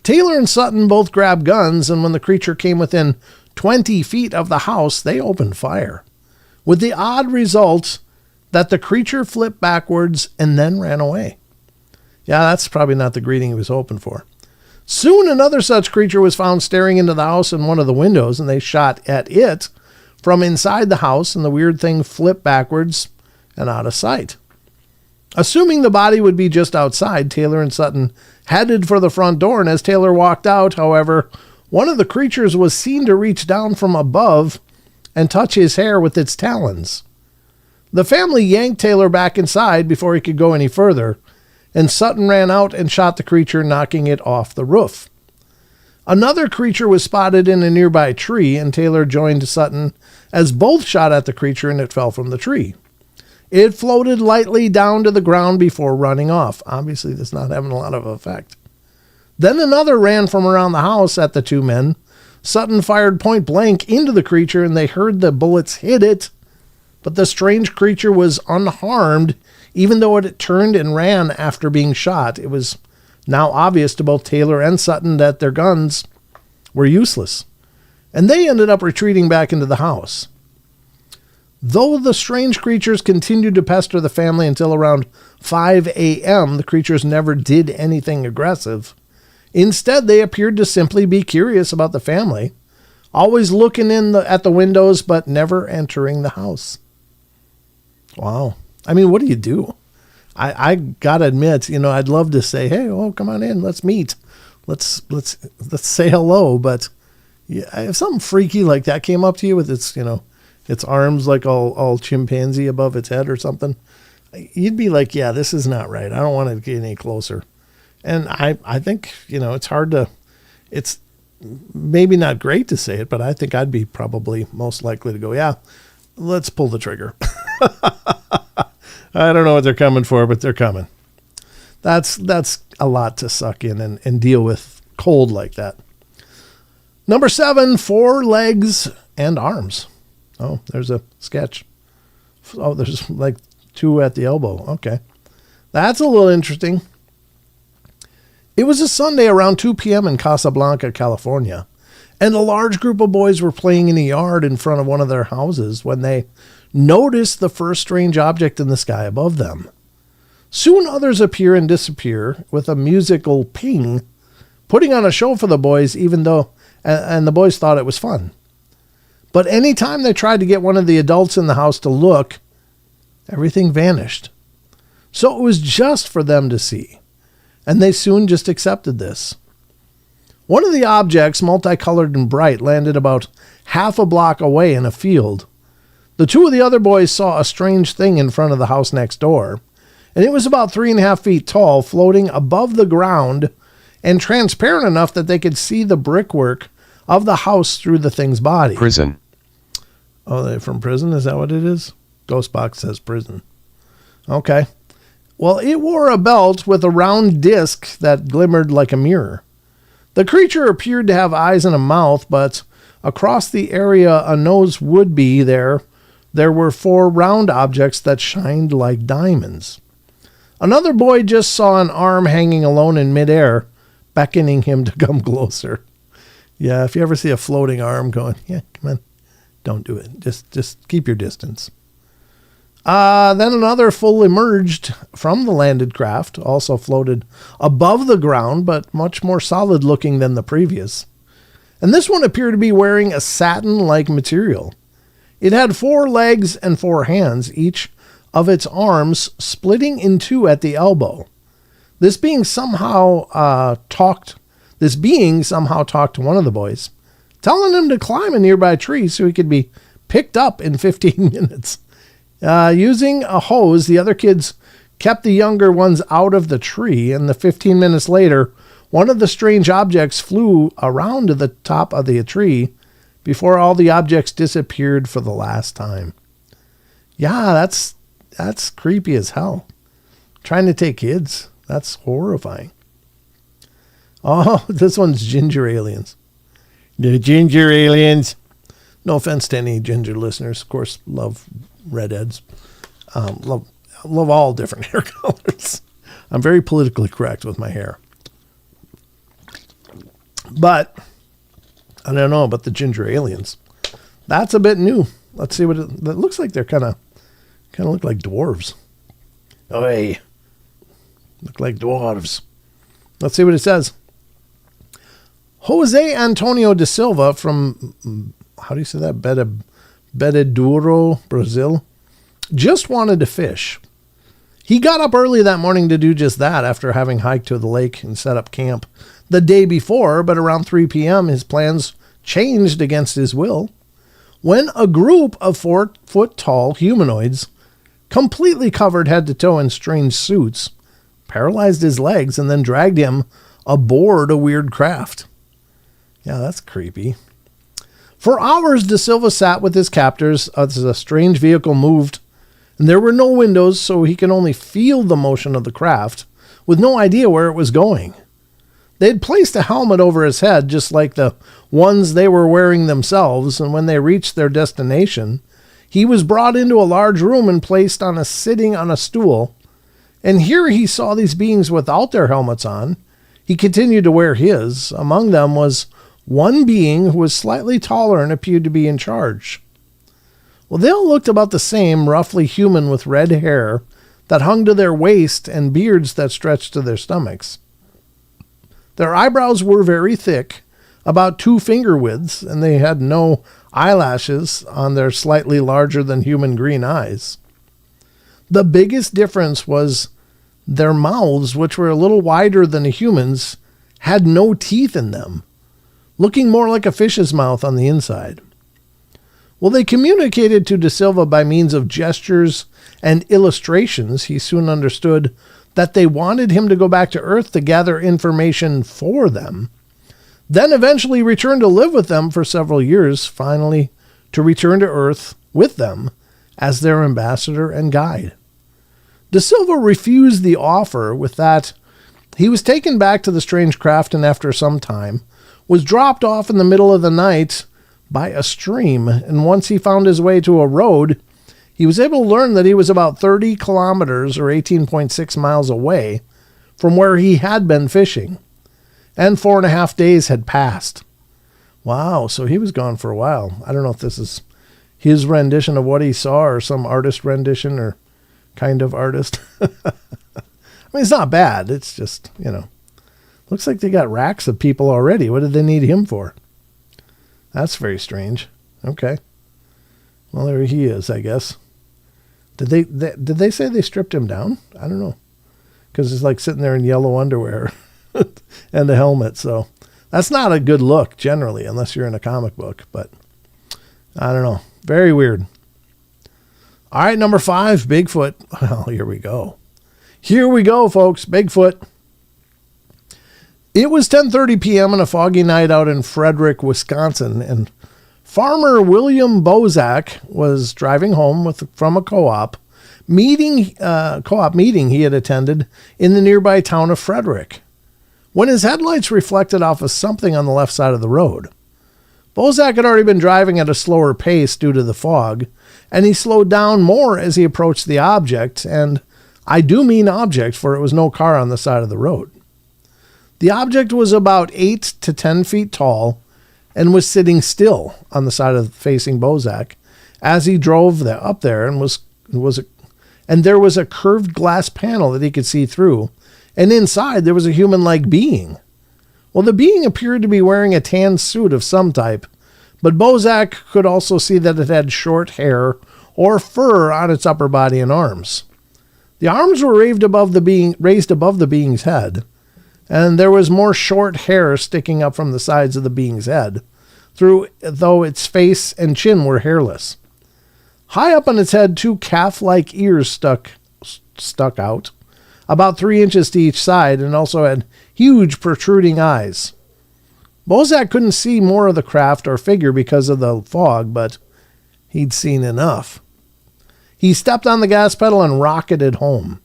Taylor and Sutton both grabbed guns, and when the creature came within 20 feet of the house, they opened fire, with the odd result that the creature flipped backwards and then ran away. Yeah, that's probably not the greeting he was hoping for. Soon another such creature was found staring into the house in one of the windows, and they shot at it from inside the house, and the weird thing flipped backwards and out of sight. Assuming the body would be just outside, Taylor and Sutton headed for the front door, and as Taylor walked out, however, one of the creatures was seen to reach down from above and touch his hair with its talons. The family yanked Taylor back inside before he could go any further, and Sutton ran out and shot the creature, knocking it off the roof. Another creature was spotted in a nearby tree, and Taylor joined Sutton as both shot at the creature, and it fell from the tree. It floated lightly down to the ground before running off. Obviously, that's not having a lot of effect. Then another ran from around the house at the two men. Sutton fired point blank into the creature, and they heard the bullets hit it, but the strange creature was unharmed, even though it turned and ran after being shot. It was now obvious to both Taylor and Sutton that their guns were useless, and they ended up retreating back into the house. Though the strange creatures continued to pester the family until around 5 a.m., the creatures never did anything aggressive. Instead, they appeared to simply be curious about the family, always looking at the windows but never entering the house. Wow. I mean, what do you do? I gotta admit, I'd love to say, hey, come on in, let's meet. Let's say hello. But yeah, if something freaky like that came up to you with its arms like all chimpanzee above its head or something, you'd be like, yeah, this is not right. I don't want to get any closer. And I think, it's maybe not great to say it, but I think I'd be probably most likely to go, yeah, let's pull the trigger. I don't know what they're coming for, but they're coming. That's a lot to suck in and deal with cold like that. Number 7, 4 legs and arms. Oh, there's a sketch. Oh, there's like 2 at the elbow. Okay. That's a little interesting. It was a Sunday around 2 p.m. in Casablanca, California, and a large group of boys were playing in a yard in front of one of their houses when they noticed the first strange object in the sky above them. Soon others appear and disappear with a musical ping, putting on a show for the boys, and the boys thought it was fun. But any time they tried to get one of the adults in the house to look, everything vanished. So it was just for them to see, and they soon just accepted this. One of the objects, multicolored and bright, landed about half a block away in a field. The 2 of the other boys saw a strange thing in front of the house next door, and it was about 3.5 feet tall, floating above the ground and transparent enough that they could see the brickwork of the house through the thing's body. Prison. Oh, they're from prison? Is that what it is? Ghostbox says prison. Okay. Well, it wore a belt with a round disc that glimmered like a mirror. The creature appeared to have eyes and a mouth, but across the area a nose would be there were 4 round objects that shined like diamonds. Another boy just saw an arm hanging alone in midair, beckoning him to come closer. Yeah, if you ever see a floating arm going, yeah, come on, don't do it. Just keep your distance. Then another full emerged from the landed craft, also floated above the ground, but much more solid looking than the previous. And this one appeared to be wearing a satin-like material. It had 4 legs and 4 hands, each of its arms splitting in 2 at the elbow. This being somehow talked to one of the boys, telling him to climb a nearby tree so he could be picked up in 15 minutes. Using a hose, the other kids kept the younger ones out of the tree, and 15 minutes later, one of the strange objects flew around to the top of the tree before all the objects disappeared for the last time. Yeah, that's creepy as hell. Trying to take kids. That's horrifying. Oh, this one's ginger aliens. The ginger aliens. No offense to any ginger listeners. Of course, love redheads. Love all different hair colors. I'm very politically correct with my hair. But I don't know about the ginger aliens. That's a bit new. Let's see what it looks like. They're kind of look like dwarves. Oh, hey. Look like dwarves. Let's see what it says. Jose Antonio da Silva from, how do you say that? Bebedouro, Brazil, just wanted to fish. He got up early that morning to do just that after having hiked to the lake and set up camp the day before, but around 3 p.m. his plans changed against his will when a group of 4-foot-tall humanoids, completely covered head to toe in strange suits, paralyzed his legs and then dragged him aboard a weird craft. Yeah, that's creepy. For hours, Da Silva sat with his captors as the strange vehicle moved, and there were no windows, so he could only feel the motion of the craft, with no idea where it was going. They had placed a helmet over his head, just like the ones they were wearing themselves, and when they reached their destination, he was brought into a large room and placed sitting on a stool, and here he saw these beings without their helmets on. He continued to wear his. Among them was one being who was slightly taller and appeared to be in charge. Well, they all looked about the same, roughly human with red hair that hung to their waist and beards that stretched to their stomachs. Their eyebrows were very thick, about 2 finger widths, and they had no eyelashes on their slightly larger than human green eyes. The biggest difference was their mouths, which were a little wider than a human's, had no teeth in them, looking more like a fish's mouth on the inside. Well, they communicated to Da Silva by means of gestures and illustrations. He soon understood that they wanted him to go back to Earth to gather information for them, then eventually return to live with them for several years, finally to return to Earth with them as their ambassador and guide. Da Silva refused the offer. With that, he was taken back to the strange craft and after some time was dropped off in the middle of the night by a stream, and once he found his way to a road, he was able to learn that he was about 30 kilometers or 18.6 miles away from where he had been fishing, and 4.5 days had passed. Wow, so he was gone for a while. I don't know if this is his rendition of what he saw or some artist rendition or kind of artist. I mean, it's not bad. It's just, looks like they got racks of people already. What did they need him for? That's very strange. Okay. Well, there he is, I guess. Did they say they stripped him down? I don't know. Because he's like sitting there in yellow underwear and a helmet. So that's not a good look generally, unless you're in a comic book. But I don't know. Very weird. All right, number 5, Bigfoot. Well, here we go. Here we go, folks. Bigfoot. It was 10:30 p.m. on a foggy night out in Frederick, Wisconsin, and farmer William Bozak was driving home from a co-op meeting he had attended in the nearby town of Frederick, when his headlights reflected off of something on the left side of the road. Bozak had already been driving at a slower pace due to the fog, and he slowed down more as he approached the object, and I do mean object, for it was no car on the side of the road. The object was about 8 to 10 feet tall and was sitting still on the side of facing Bozak as he drove up there, and there was a curved glass panel that he could see through, and inside there was a human-like being. Well, the being appeared to be wearing a tan suit of some type, but Bozak could also see that it had short hair or fur on its upper body and arms. The arms were raised above the being's head, and there was more short hair sticking up from the sides of the being's head, though its face and chin were hairless. High up on its head, 2 calf-like ears stuck out, about 3 inches to each side, and also had huge protruding eyes. Bozak couldn't see more of the craft or figure because of the fog, but he'd seen enough. He stepped on the gas pedal and rocketed home.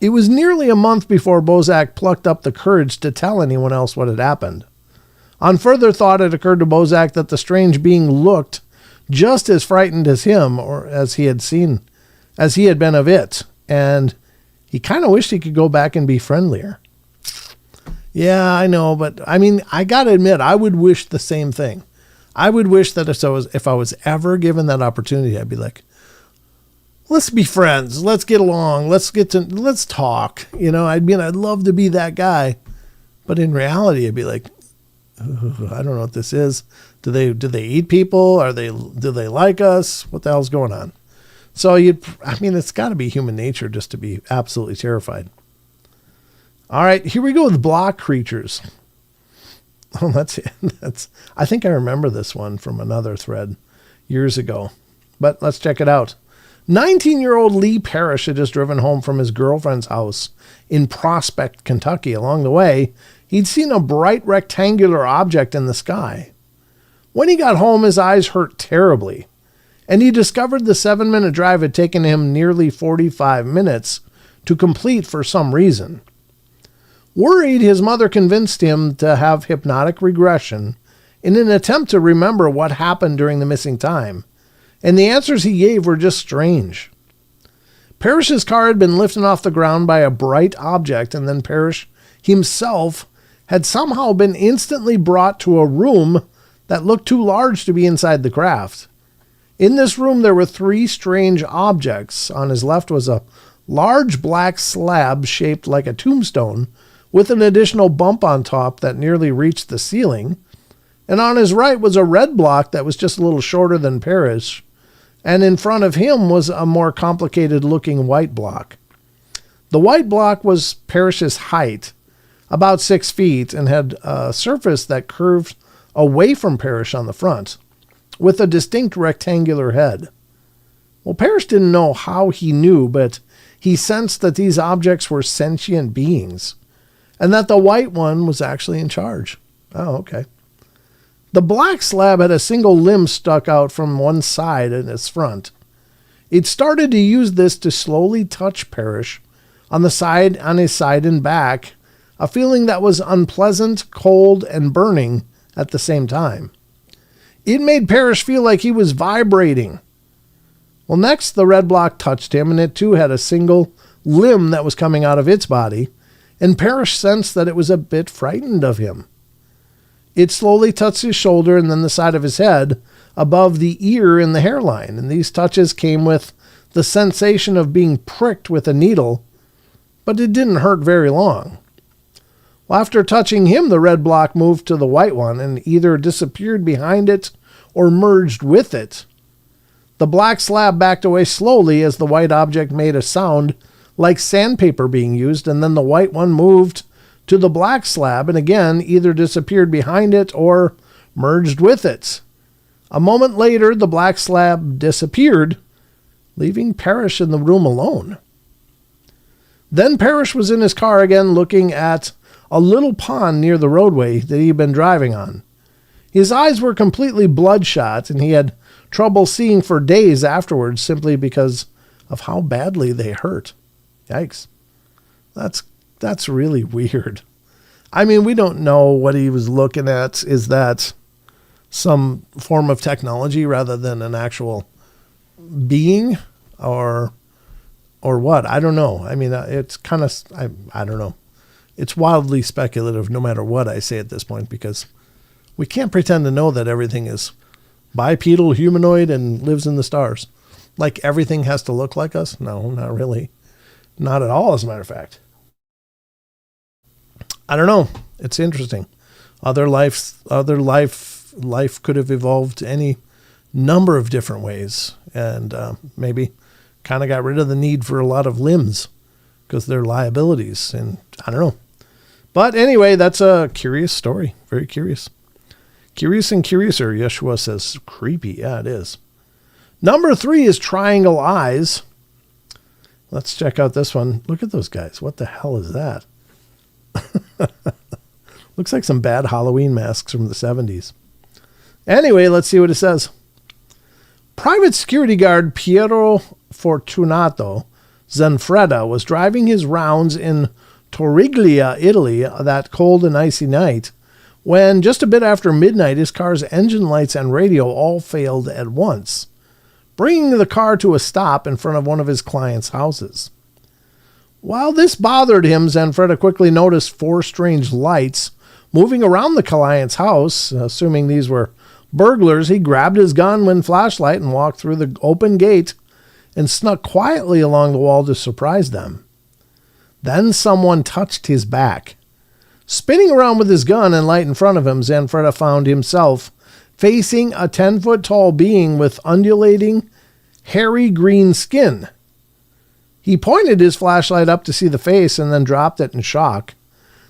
It was nearly a month before Bozak plucked up the courage to tell anyone else what had happened. On further thought, it occurred to Bozak that the strange being looked just as frightened as him, or as he had been of it, and he kind of wished he could go back and be friendlier. Yeah, I know, but I mean, I gotta admit, I would wish the same thing. I would wish that if I was ever given that opportunity, I'd be like, let's be friends. Let's get along. Let's talk. You know, I'd love to be that guy. But in reality, I'd be like, I don't know what this is. Do they eat people? Do they like us? What the hell's going on? So it's got to be human nature just to be absolutely terrified. All right, here we go with block creatures. Oh, that's it. I think I remember this one from another thread years ago. But let's check it out. 19-year-old Lee Parrish had just driven home from his girlfriend's house in Prospect, Kentucky. Along the way, he'd seen a bright rectangular object in the sky. When he got home, his eyes hurt terribly, and he discovered the 7-minute drive had taken him nearly 45 minutes to complete for some reason. Worried, his mother convinced him to have hypnotic regression in an attempt to remember what happened during the missing time, and the answers he gave were just strange. Parrish's car had been lifted off the ground by a bright object, and then Parrish himself had somehow been instantly brought to a room that looked too large to be inside the craft. In this room, there were 3 strange objects. On his left was a large black slab shaped like a tombstone, with an additional bump on top that nearly reached the ceiling. And on his right was a red block that was just a little shorter than Parrish, and in front of him was a more complicated-looking white block. The white block was Parrish's height, about 6 feet, and had a surface that curved away from Parrish on the front, with a distinct rectangular head. Well, Parrish didn't know how he knew, but he sensed that these objects were sentient beings, and that the white one was actually in charge. Oh, okay. The black slab had a single limb stuck out from one side in its front. It started to use this to slowly touch Parrish on his side and back, a feeling that was unpleasant, cold, and burning at the same time. It made Parrish feel like he was vibrating. Well, next the red block touched him, and it too had a single limb that was coming out of its body, and Parrish sensed that it was a bit frightened of him. It slowly touched his shoulder and then the side of his head, above the ear and the hairline, and these touches came with the sensation of being pricked with a needle, but it didn't hurt very long. Well, after touching him, the red block moved to the white one and either disappeared behind it or merged with it. The black slab backed away slowly as the white object made a sound like sandpaper being used, and then the white one moved to the black slab and again either disappeared behind it or merged with it. A moment later, the black slab disappeared, leaving Parrish in the room alone. Then Parrish was in his car again looking at a little pond near the roadway that he had been driving on. His eyes were completely bloodshot, and he had trouble seeing for days afterwards simply because of how badly they hurt. Yikes. That's really weird. I mean, we don't know what he was looking at. Is that some form of technology rather than an actual being, or what? I don't know. I mean, it's kind of, I don't know. It's wildly speculative no matter what I say at this point, because we can't pretend to know that everything is bipedal, humanoid, and lives in the stars. Like everything has to look like us? No, not really. Not at all, as a matter of fact. I don't know. It's interesting. Other life could have evolved any number of different ways, and maybe kind of got rid of the need for a lot of limbs because they're liabilities, and I don't know. But anyway, that's a curious story. Very curious. Curious and curiouser, Yeshua says. Creepy. Yeah, it is. Number 3 is Triangle Eyes. Let's check out this one. Look at those guys. What the hell is that? Looks like some bad Halloween masks from the 70s. Anyway, let's see what it says. Private security guard Piero Fortunato Zanfretta was driving his rounds in Torriglia, Italy, that cold and icy night, when just a bit after midnight, his car's engine lights and radio all failed at once, bringing the car to a stop in front of one of his client's houses. While this bothered him, Zanfretta quickly noticed 4 strange lights moving around the client's house. Assuming these were burglars, he grabbed his gun and flashlight and walked through the open gate and snuck quietly along the wall to surprise them. Then someone touched his back. Spinning around with his gun and light in front of him, Zanfretta found himself facing a 10-foot-tall being with undulating, hairy green skin. He pointed his flashlight up to see the face and then dropped it in shock.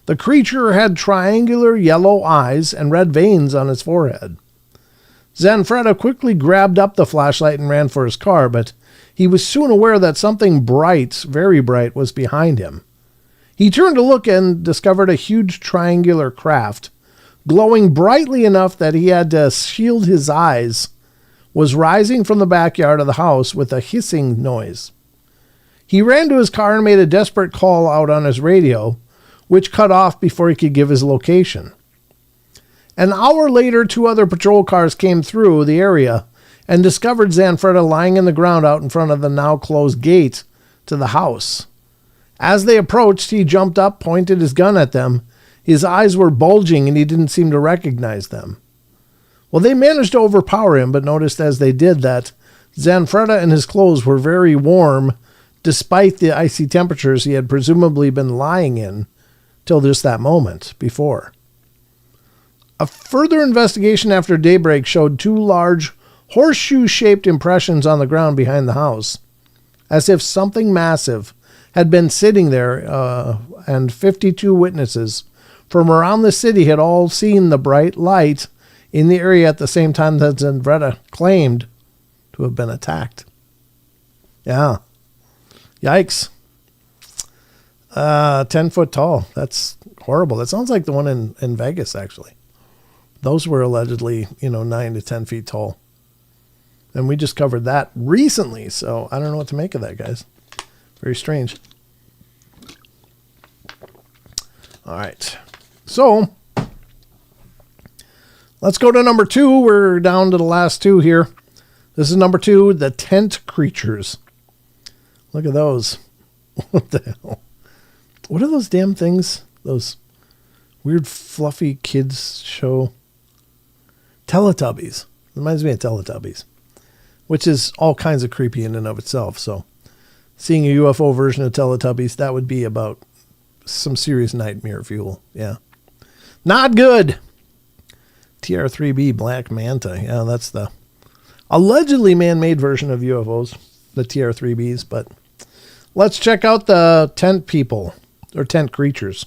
The creature had triangular yellow eyes and red veins on its forehead. Zanfretta quickly grabbed up the flashlight and ran for his car, but he was soon aware that something bright, very bright, was behind him. He turned to look and discovered a huge triangular craft, glowing brightly enough that he had to shield his eyes, was rising from the backyard of the house with a hissing noise. He ran to his car and made a desperate call out on his radio, which cut off before he could give his location. An hour later, 2 other patrol cars came through the area and discovered Zanfretta lying in the ground out in front of the now closed gate to the house. As they approached, he jumped up, pointed his gun at them. His eyes were bulging and he didn't seem to recognize them. Well, they managed to overpower him, but noticed as they did that Zanfretta and his clothes were very warm, despite the icy temperatures he had presumably been lying in till just that moment before. A further investigation after daybreak showed 2 large horseshoe-shaped impressions on the ground behind the house, as if something massive had been sitting there, and 52 witnesses from around the city had all seen the bright light in the area at the same time that Zanfretta claimed to have been attacked. Yeah. Yikes. 10 foot tall. That's horrible. That sounds like the one in Vegas, actually. Those were allegedly, 9 to 10 feet tall. And we just covered that recently, so I don't know what to make of that, guys. Very strange. All right. So, let's go to number 2. We're down to the last 2 here. This is number 2, the tent creatures. Look at those. What the hell? What are those damn things? Those weird fluffy kids show. Teletubbies. Reminds me of Teletubbies. Which is all kinds of creepy in and of itself. So, seeing a UFO version of Teletubbies, that would be about some serious nightmare fuel. Yeah. Not good. TR3B Black Manta. Yeah, that's the allegedly man-made version of UFOs. The TR3Bs. But let's check out the tent people. Or tent creatures.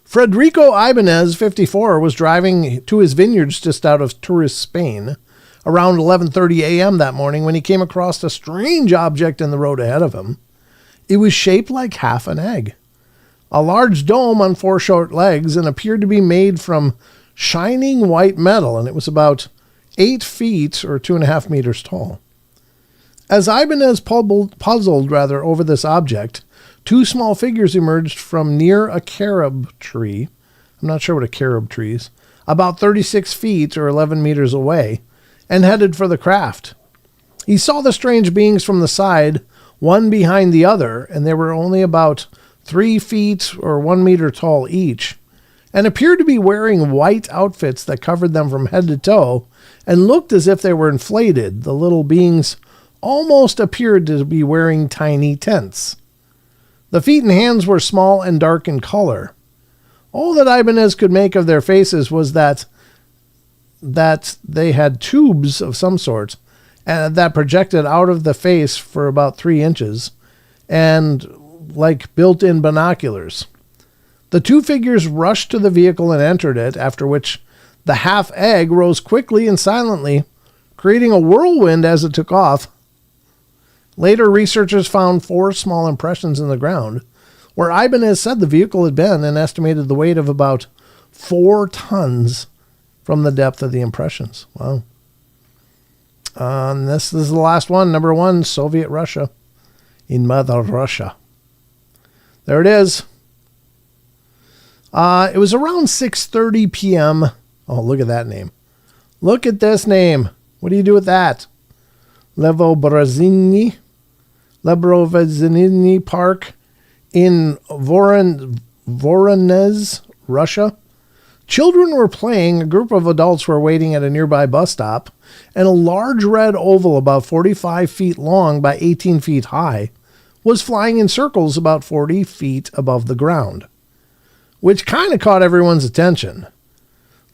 Federico Ibanez, 54, was driving to his vineyards just out of Tours, Spain, around 11:30 a.m. that morning when he came across a strange object in the road ahead of him. It was shaped like half an egg, a large dome on 4 short legs, and appeared to be made from shining white metal, and it was about 8 feet or 2.5 meters tall. As Ibanez puzzled over this object, 2 small figures emerged from near a carob tree. I'm not sure what a carob tree is. About 36 feet or 11 meters away, and headed for the craft. He saw the strange beings from the side, one behind the other, and they were only about 3 feet or 1 meter tall each, and appeared to be wearing white outfits that covered them from head to toe, and looked as if they were inflated. The little beings almost appeared to be wearing tiny tents. The feet and hands were small and dark in color. All that Ibanez could make of their faces was that they had tubes of some sort that projected out of the face for about 3 inches and like built-in binoculars. The 2 figures rushed to the vehicle and entered it, after which the half egg rose quickly and silently, creating a whirlwind as it took off. Later, researchers found 4 small impressions in the ground, where Ibanez said the vehicle had been, and estimated the weight of about 4 tons from the depth of the impressions. Wow. And this is the last one, number 1, Soviet Russia, in Mother Russia. There it is. It was around 6:30 p.m. Oh, look at that name. Look at this name. What do you do with that? Lebrovezhny Park in Voronezh, Russia. Children were playing, a group of adults were waiting at a nearby bus stop, and a large red oval about 45 feet long by 18 feet high was flying in circles about 40 feet above the ground, which kind of caught everyone's attention.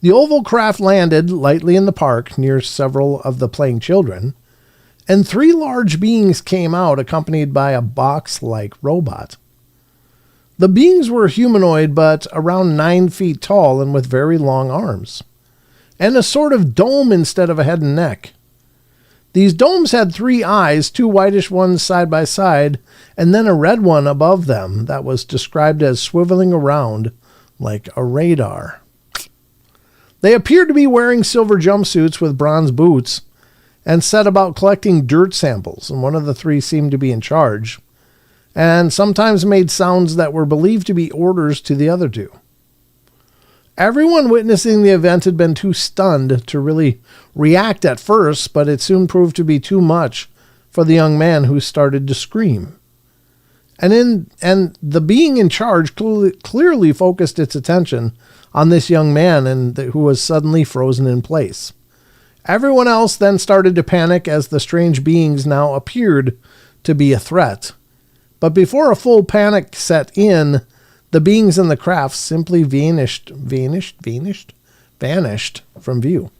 The oval craft landed lightly in the park near several of the playing children, and 3 large beings came out accompanied by a box-like robot. The beings were humanoid, but around 9 feet tall and with very long arms, and a sort of dome instead of a head and neck. These domes had 3 eyes, 2 whitish ones side by side, and then a red one above them that was described as swiveling around like a radar. They appeared to be wearing silver jumpsuits with bronze boots and set about collecting dirt samples, and one of the 3 seemed to be in charge, and sometimes made sounds that were believed to be orders to the other 2. Everyone witnessing the event had been too stunned to really react at first, but it soon proved to be too much for the young man, who started to scream. And the being in charge clearly focused its attention on this young man, who was suddenly frozen in place. Everyone else then started to panic as the strange beings now appeared to be a threat. But before a full panic set in, the beings in the craft simply vanished from view.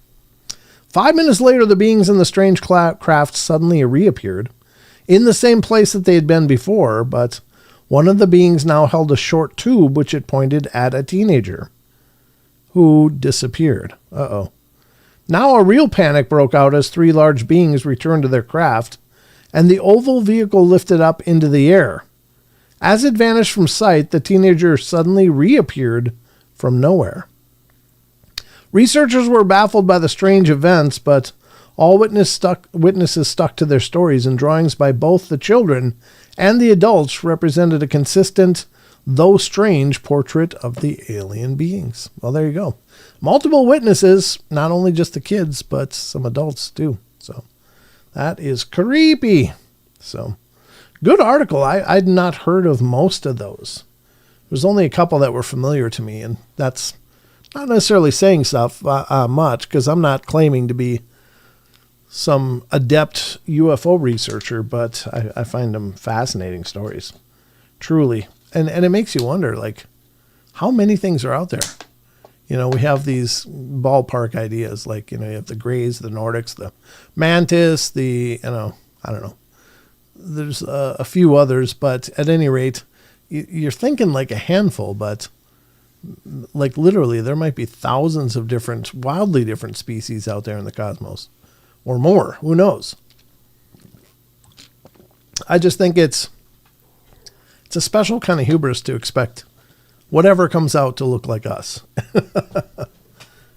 5 minutes later, the beings in the strange craft suddenly reappeared in the same place that they had been before, but one of the beings now held a short tube which it pointed at a teenager, who disappeared. Now a real panic broke out as 3 large beings returned to their craft, and the oval vehicle lifted up into the air. As it vanished from sight, the teenager suddenly reappeared from nowhere. Researchers were baffled by the strange events, but all witnesses stuck to their stories, and drawings by both the children and the adults represented a consistent, though strange, portrait of the alien beings. Well, there you go. Multiple witnesses, not only just the kids, but some adults too. So that is creepy. So good article. I'd not heard of most of those. There's only a couple that were familiar to me, and that's not necessarily saying stuff much, because I'm not claiming to be some adept UFO researcher, but I find them fascinating stories, truly. And it makes you wonder, like, how many things are out there? You know, we have these ballpark ideas, like, you have the Greys, the Nordics, the Mantis, I don't know. There's a few others, but at any rate, you're thinking like a handful, but like literally there might be thousands of different, wildly different species out there in the cosmos, or more. Who knows? I just think it's It's a special kind of hubris to expect whatever comes out to look like us.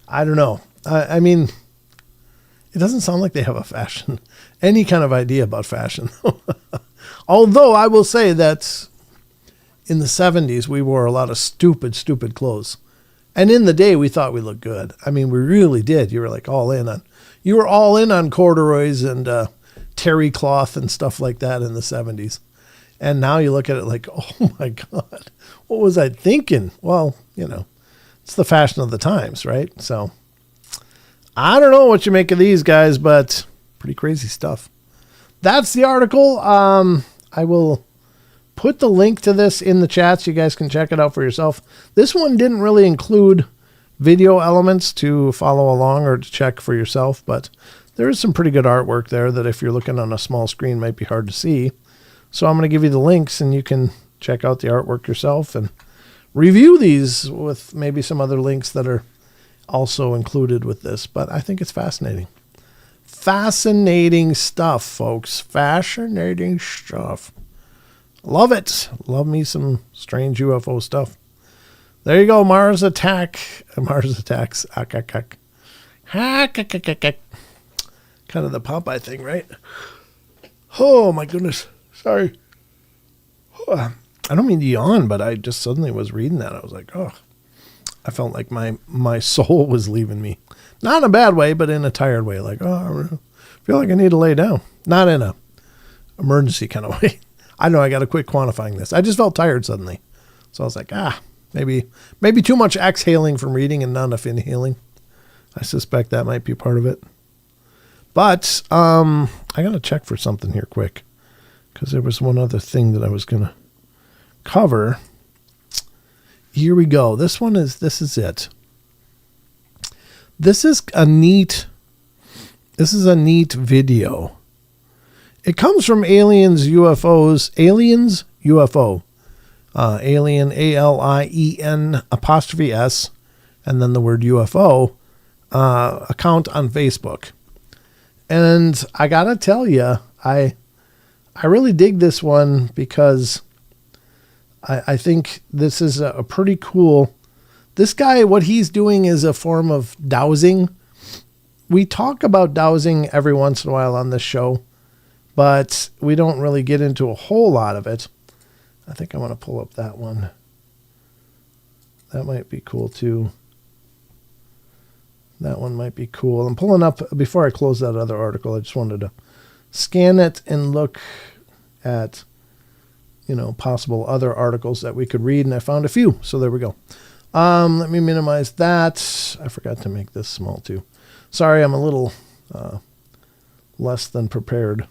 I don't know. I mean, it doesn't sound like they have any kind of idea about fashion. Although I will say that in the 70s, we wore a lot of stupid clothes. And in the day, we thought we looked good. I mean, we really did. You were like you were all in on corduroys and terry cloth and stuff like that in the 70s. And now you look at it like, oh my God, what was I thinking? Well, it's the fashion of the times, right? So I don't know what you make of these guys, but pretty crazy stuff. That's the article. I will put the link to this in the chat so you guys can check it out for yourself. This one didn't really include video elements to follow along or to check for yourself, but there is some pretty good artwork there that if you're looking on a small screen might be hard to see. So I'm going to give you the links and you can check out the artwork yourself and review these with maybe some other links that are also included with this. But I think it's fascinating. Fascinating stuff, folks. Fascinating stuff. Love it. Love me some strange UFO stuff. There you go. Mars Attacks. Kind of the Popeye thing, right? Oh, my goodness. Sorry. I don't mean to yawn, but I just suddenly was reading that. I was like, oh, I felt like my soul was leaving me. Not in a bad way, but in a tired way. Like, oh, I feel like I need to lay down. Not in a emergency kind of way. I know I got to quit quantifying this. I just felt tired suddenly. So I was like, maybe too much exhaling from reading and not enough inhaling. I suspect that might be part of it. But I got to check for something here quick because there was one other thing that I was going to cover. Here we go. This is it. This is a neat video. It comes from Aliens UFOs. Aliens UFO. Alien ALIEN 'S and then the word UFO account on Facebook. And I gotta tell you, I really dig this one because I think this is a pretty cool. This guy, what he's doing is a form of dowsing. We talk about dowsing every once in a while on this show, but we don't really get into a whole lot of it. I think I want to pull up that one. That might be cool too. That one might be cool. I'm pulling up, before I close that other article, I just wanted to scan it and look at, possible other articles that we could read, and I found a few. So there we go. Let me minimize that. I forgot to make this small too. Sorry, I'm a little less than prepared.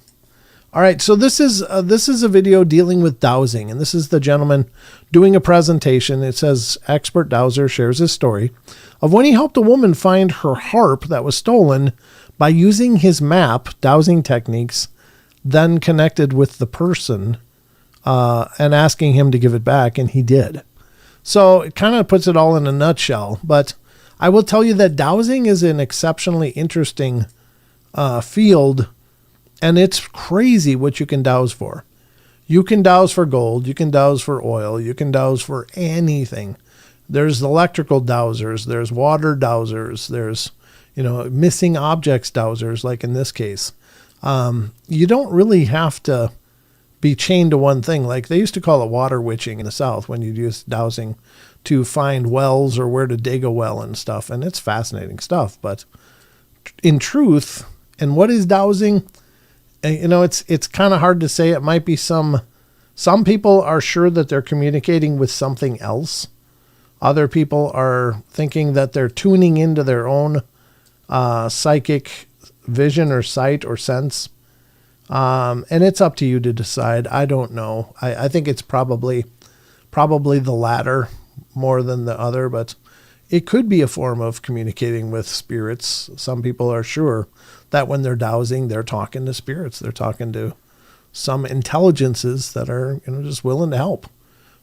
All right, so this is a video dealing with dowsing, and this is the gentleman doing a presentation. It says, expert dowser shares his story of when he helped a woman find her harp that was stolen by using his map, dowsing techniques, then connected with the person and asking him to give it back, and he did. So it kind of puts it all in a nutshell, but I will tell you that dowsing is an exceptionally interesting field. And it's crazy what you can douse for. You can douse for gold. You can douse for oil. You can douse for anything. There's electrical dowsers. There's water dowsers. There's, missing objects dowsers, like in this case. You don't really have to be chained to one thing. Like they used to call it water witching in the South when you'd use dowsing to find wells or where to dig a well and stuff. And it's fascinating stuff. But in truth, and what is dowsing? It's kind of hard to say. It might be some people are sure that they're communicating with something else. Other people are thinking that they're tuning into their own psychic vision or sight or sense. And it's up to you to decide. I don't know. I think it's probably the latter more than the other, but it could be a form of communicating with spirits. Some people are sure that when they're dowsing, they're talking to spirits. They're talking to some intelligences that are, just willing to help,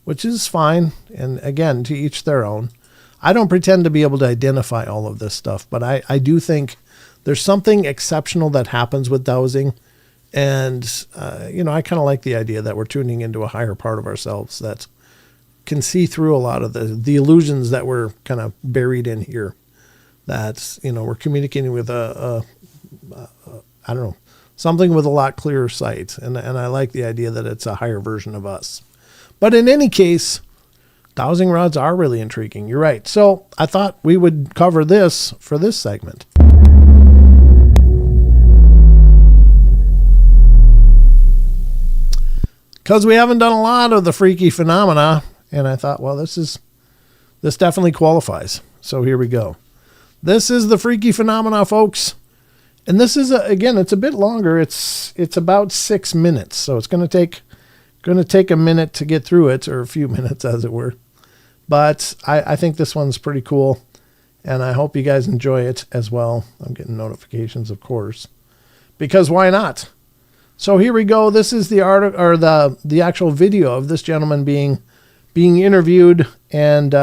which is fine. And again, to each their own. I don't pretend to be able to identify all of this stuff, but I do think there's something exceptional that happens with dowsing. And, I kind of like the idea that we're tuning into a higher part of ourselves that can see through a lot of the illusions that we're kind of buried in here. That, we're communicating with I don't know, something with a lot clearer sight. And I like the idea that it's a higher version of us. But in any case, dowsing rods are really intriguing. You're right. So I thought we would cover this for this segment. Because we haven't done a lot of the freaky phenomena. And I thought, well, this definitely qualifies. So here we go. This is the freaky phenomena, folks. And this is, again, it's a bit longer. It's about 6 minutes. So it's going to take a minute to get through it, or a few minutes, as it were. But I think this one's pretty cool. And I hope you guys enjoy it as well. I'm getting notifications, of course. Because why not? So here we go. This is the article, or the actual video of this gentleman being interviewed, and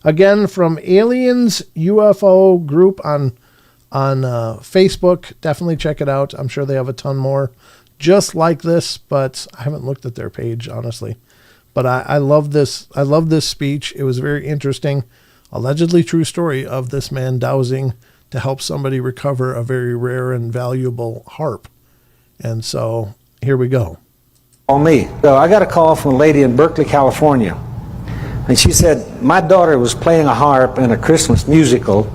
again from Aliens UFO group on Facebook. Definitely check it out. I'm sure they have a ton more just like this, but I haven't looked at their page, honestly. But I love this. I love this speech. It was very interesting. Allegedly true story of this man dowsing to help somebody recover a very rare and valuable harp. And so here we go. On me. So I got a call from a lady in Berkeley, California. And she said, my daughter was playing a harp in a Christmas musical.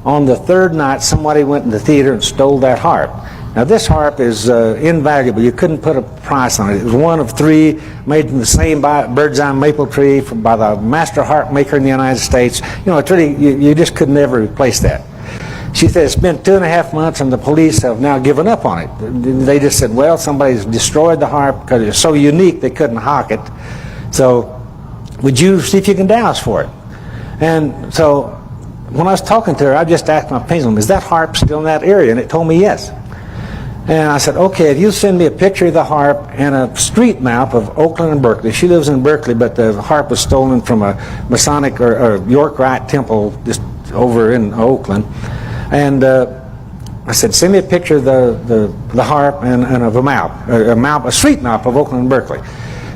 On the third night, somebody went in the theater and stole that harp. Now this harp is invaluable. You couldn't put a price on it. It was one of 3 made from the same bird's eye maple tree by the master harp maker in the United States. It's really, you just could never replace that. She said it's been 2.5 months and the police have now given up on it. They just said, well, somebody's destroyed the harp because it's so unique they couldn't hock it. So would you see if you can douse for it? And so when I was talking to her, I just asked my pendulum, is that harp still in that area? And it told me yes. And I said, okay, if you send me a picture of the harp and a street map of Oakland and Berkeley. She lives in Berkeley, but the harp was stolen from a Masonic or York Rite temple just over in Oakland. And I said, send me a picture of the harp and of a map, a street map of Oakland and Berkeley.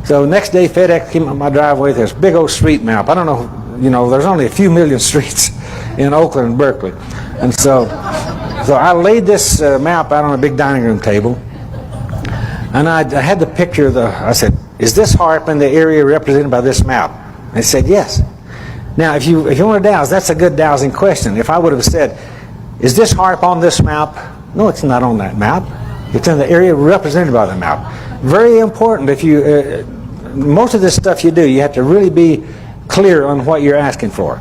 So next day, FedEx came up my driveway with this big old street map. I don't know, there's only a few million streets in Oakland and Berkeley. And so I laid this map out on a big dining room table. And I had the picture of I said, is this harp in the area represented by this map? And they said, yes. Now, if you want to douse, that's a good dowsing question. If I would have said, is this harp on this map? No, it's not on that map. It's in the area represented by the map. Very important. If you, most of this stuff you do, you have to really be clear on what you're asking for.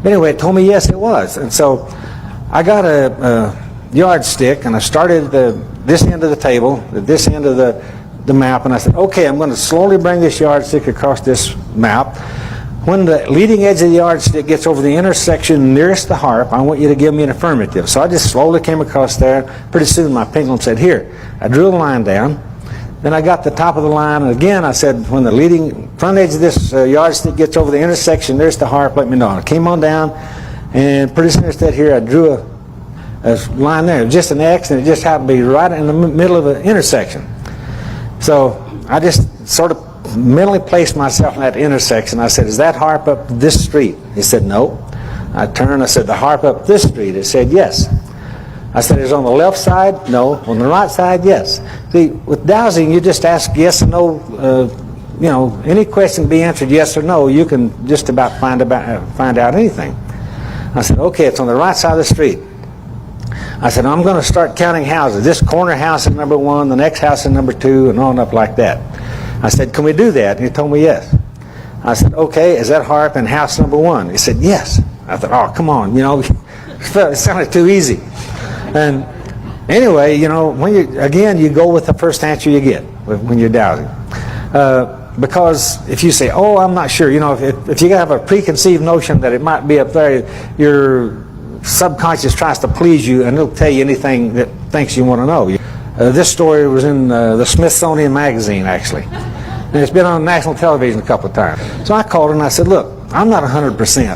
But anyway, it told me yes, it was. And so I got a yardstick and I started this end of the table, this end of the map, and I said, okay, I'm going to slowly bring this yardstick across this map. When the leading edge of the yardstick gets over the intersection nearest the harp, I want you to give me an affirmative. So I just slowly came across there. Pretty soon my pendulum said, here. I drew a line down. Then I got the top of the line, and again I said, when the leading front edge of this yardstick gets over the intersection nearest the harp, let me know. I came on down, and pretty soon it said here, I drew a line there. It was just an X, and it just happened to be right in the middle of the intersection. So I just sort of mentally placed myself in that intersection. I said, is that harp up this street? He said, no. I turned, I said, the harp up this street? It said, yes. I said, is it on the left side? No. On the right side? Yes. See, with dowsing, you just ask yes or no. Any question can be answered yes or no. You can just about find out anything. I said, okay, it's on the right side of the street. I said, I'm going to start counting houses. This corner house is number 1, the next house is number 2, and on up like that. I said, can we do that? And he told me yes. I said, okay, is that harp in house number 1? He said, yes. I thought, oh, come on, it sounded too easy. And anyway, when you go with the first answer you get when you're dowsing. Because if you say, oh, I'm not sure, if you have a preconceived notion that it might be up there, your subconscious tries to please you and it'll tell you anything that thinks you want to know. This story was in the Smithsonian magazine, actually. And it's been on national television a couple of times. So I called her and I said, look, I'm not 100%,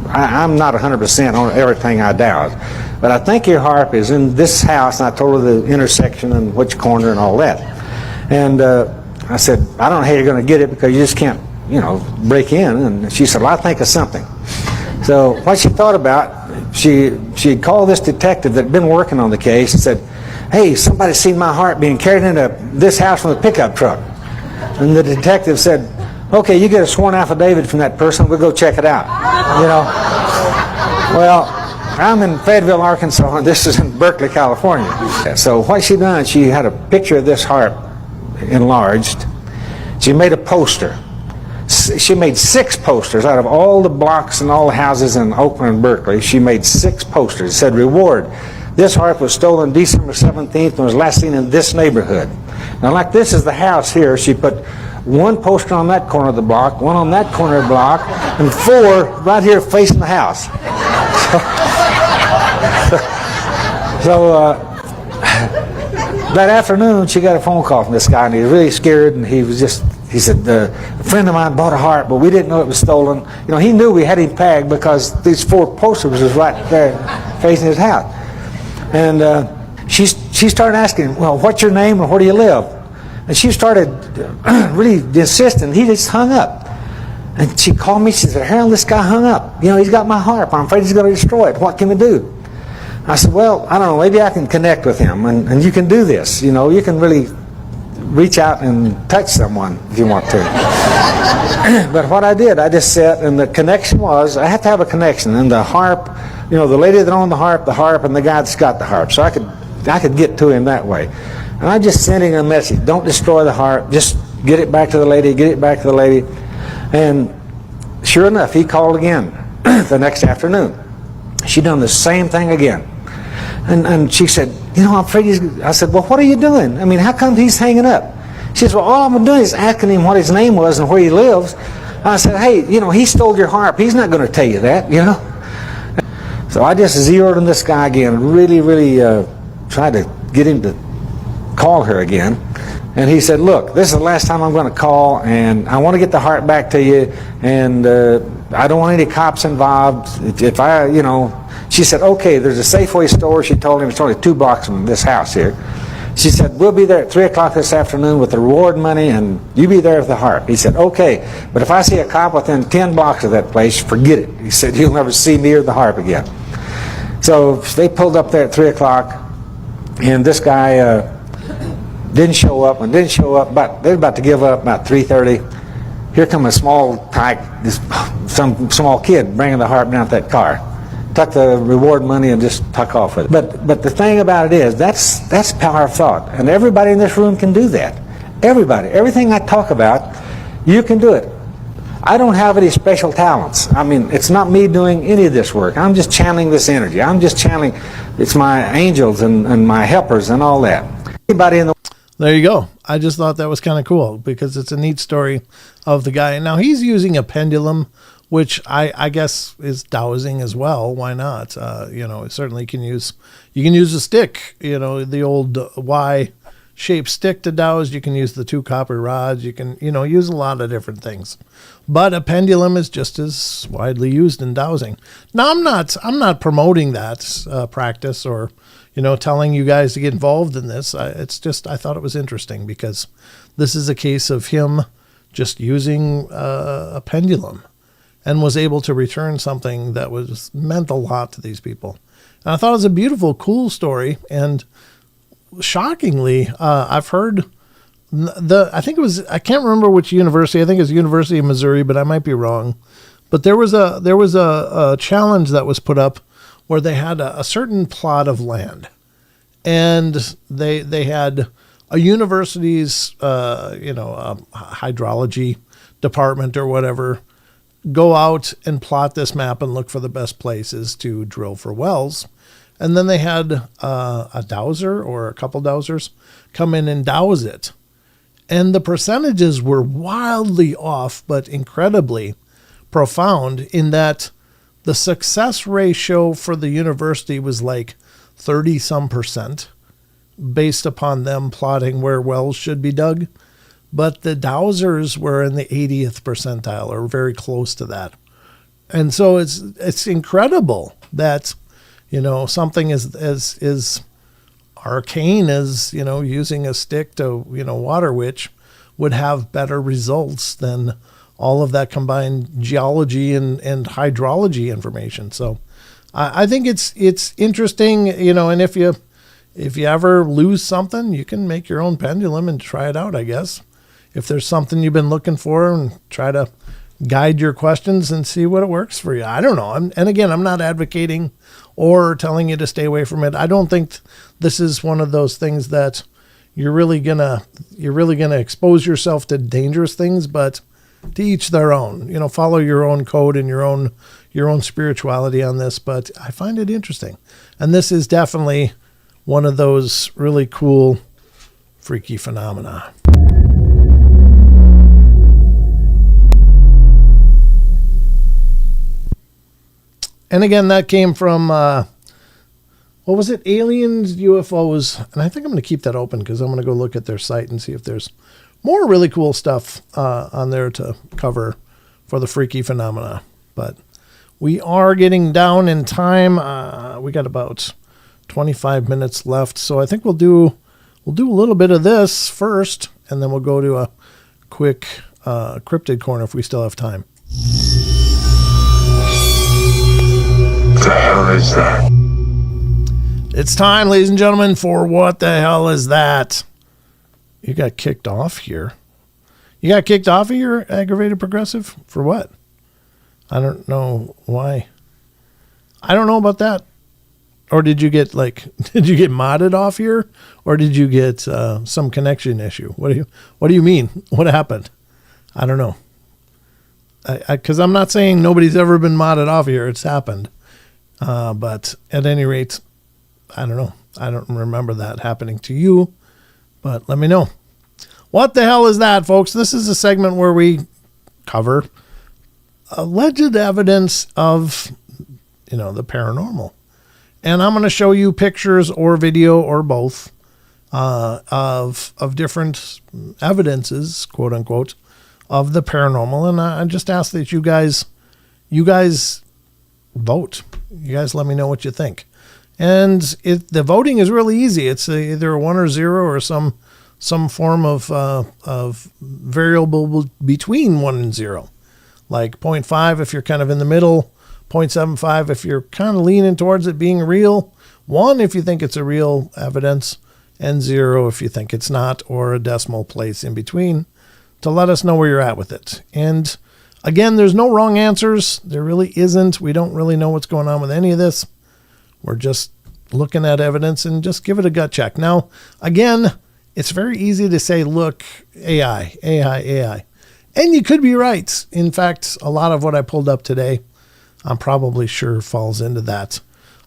I'm not 100% on everything I douse. but I think your harp is in this house. And I told her the intersection and which corner and all that. And I said, I don't know how you're going to get it because you just can't, break in. And she said, well, I'll think of something. So what she thought about, she called this detective that had been working on the case and said, hey, somebody seen my harp being carried into this house from a pickup truck. And the detective said, okay, you get a sworn affidavit from that person, we'll go check it out. Well, I'm in Fayetteville, Arkansas, and this is in Berkeley, California. So what she done, she had a picture of this harp enlarged. She made a poster. She made 6 posters out of all the blocks and all the houses in Oakland and Berkeley. She made 6 posters. It said, reward. This harp was stolen December 17th and was last seen in this neighborhood. Now, like this is the house here, she put 1 poster on that corner of the block, 1 on that corner of the block, and 4 right here facing the house. So that afternoon, she got a phone call from this guy, and he was really scared, and he said, a friend of mine bought a harp, but we didn't know it was stolen. He knew we had him pegged because these 4 posters was right there facing his house. And she started asking, well, what's your name and where do you live? And she started really insisting. He just hung up. And she called me. She said, Harold, this guy hung up. He's got my harp. I'm afraid he's going to destroy it. What can we do? I said, well, I don't know. Maybe I can connect with him. And you can do this. You can really reach out and touch someone if you want to. But what I did, I just sat, and the connection was, I have to have a connection. And the harp, the lady that owned the harp, and the guy that's got the harp. So I could get to him that way. And I just sent him a message. Don't destroy the harp. Just get it back to the lady. Get it back to the lady. And sure enough, he called again the next afternoon. She done the same thing again. And she said, I'm afraid I said, well, what are you doing? I mean, how come he's hanging up? She said, well, all I'm doing is asking him what his name was and where he lives. I said, hey, he stole your harp. He's not going to tell you that, So I just zeroed on this guy again, really, really tried to get him to call her again. And he said, look, this is the last time I'm going to call, and I want to get the harp back to you, and I don't want any cops involved. If I, she said, okay, there's a Safeway store. She told him it's only 2 blocks from this house here. She said, we'll be there at 3 o'clock this afternoon with the reward money, and you be there with the harp. He said, okay, but if I see a cop within 10 blocks of that place, forget it. He said, you'll never see me or the harp again. So they pulled up there at 3 o'clock, and this guy didn't show up, but they were about to give up about 3:30. Here come a small tyke, some small kid bringing the harp down to that car. Took the reward money and just took off with it. But the thing about it is, that's power of thought. And everybody in this room can do that. Everybody. Everything I talk about, you can do it. I don't have any special talents. I mean, it's not me doing any of this work. I'm just channeling this energy. I'm just channeling, it's my angels and my helpers and all that. Anybody in the There you go. I just thought that was kind of cool because it's a neat story of the guy. Now he's using a pendulum, which I guess is dowsing as well. Why not? Certainly you can use a stick, the old Y-shaped stick to douse. You can use the 2 copper rods. You can, use a lot of different things. But a pendulum is just as widely used in dowsing. Now I'm not promoting that practice or telling you guys to get involved in this. It's just, I thought it was interesting because this is a case of him just using a pendulum and was able to return something that meant a lot to these people. And I thought it was a beautiful, cool story. And shockingly, I've heard I can't remember which university. I think it's University of Missouri, but I might be wrong. But there was a challenge that was put up where they had a certain plot of land, and they had a university's hydrology department or whatever go out and plot this map and look for the best places to drill for wells. And then they had a dowser or a couple dowsers come in and douse it. And the percentages were wildly off, but incredibly profound in that the success ratio for the university was like 30-some% based upon them plotting where wells should be dug. But the dowsers were in the 80th percentile or very close to that. And so it's incredible that, something as arcane as, using a stick to, water witch would have better results than all of that combined geology and hydrology information. So I think it's interesting, and if you ever lose something, you can make your own pendulum and try it out, I guess. If there's something you've been looking for, and try to guide your questions and see what it works for you. I don't know. And again, I'm not advocating or telling you to stay away from it. I don't think this is one of those things that you're really gonna expose yourself to dangerous things, but to each their own. Follow your own code and your own spirituality on this. But I find it interesting, and this is definitely one of those really cool, freaky phenomena. And again, that came from, what was it? Aliens, UFOs. And I think I'm going to keep that open because I'm going to go look at their site and see if there's more really cool stuff on there to cover for the freaky phenomena. But we are getting down in time. We got about 25 minutes left. So I think we'll do a little bit of this first, and then we'll go to a quick cryptid corner if we still have time. What the hell is that? It's time, ladies and gentlemen, for What the Hell Is That? You got kicked off here. You got kicked off of your aggravated progressive? For what? I don't know why. I don't know about that. Or did you get modded off here? Or did you get some connection issue? What do you mean? What happened? I don't know. Because I'm not saying nobody's ever been modded off here. It's happened. But at any rate, I don't know. I don't remember that happening to you, but let me know. What the hell is that, folks? This is a segment where we cover alleged evidence of, the paranormal. And I'm going to show you pictures or video or both of different evidences, quote unquote, of the paranormal. And I just ask that you guys vote. You guys let me know what you think. And the voting is really easy. It's either a 1 or 0 or some form of variable between 1 and 0. Like 0.5 if you're kind of in the middle, 0.75 if you're kind of leaning towards it being real, 1 if you think it's a real evidence, and 0 if you think it's not, or a decimal place in between, to let us know where you're at with it. And again, there's no wrong answers. There really isn't. We don't really know what's going on with any of this. We're just looking at evidence and just give it a gut check. Now, again, it's very easy to say, look, AI. And you could be right. In fact, a lot of what I pulled up today, I'm probably sure falls into that.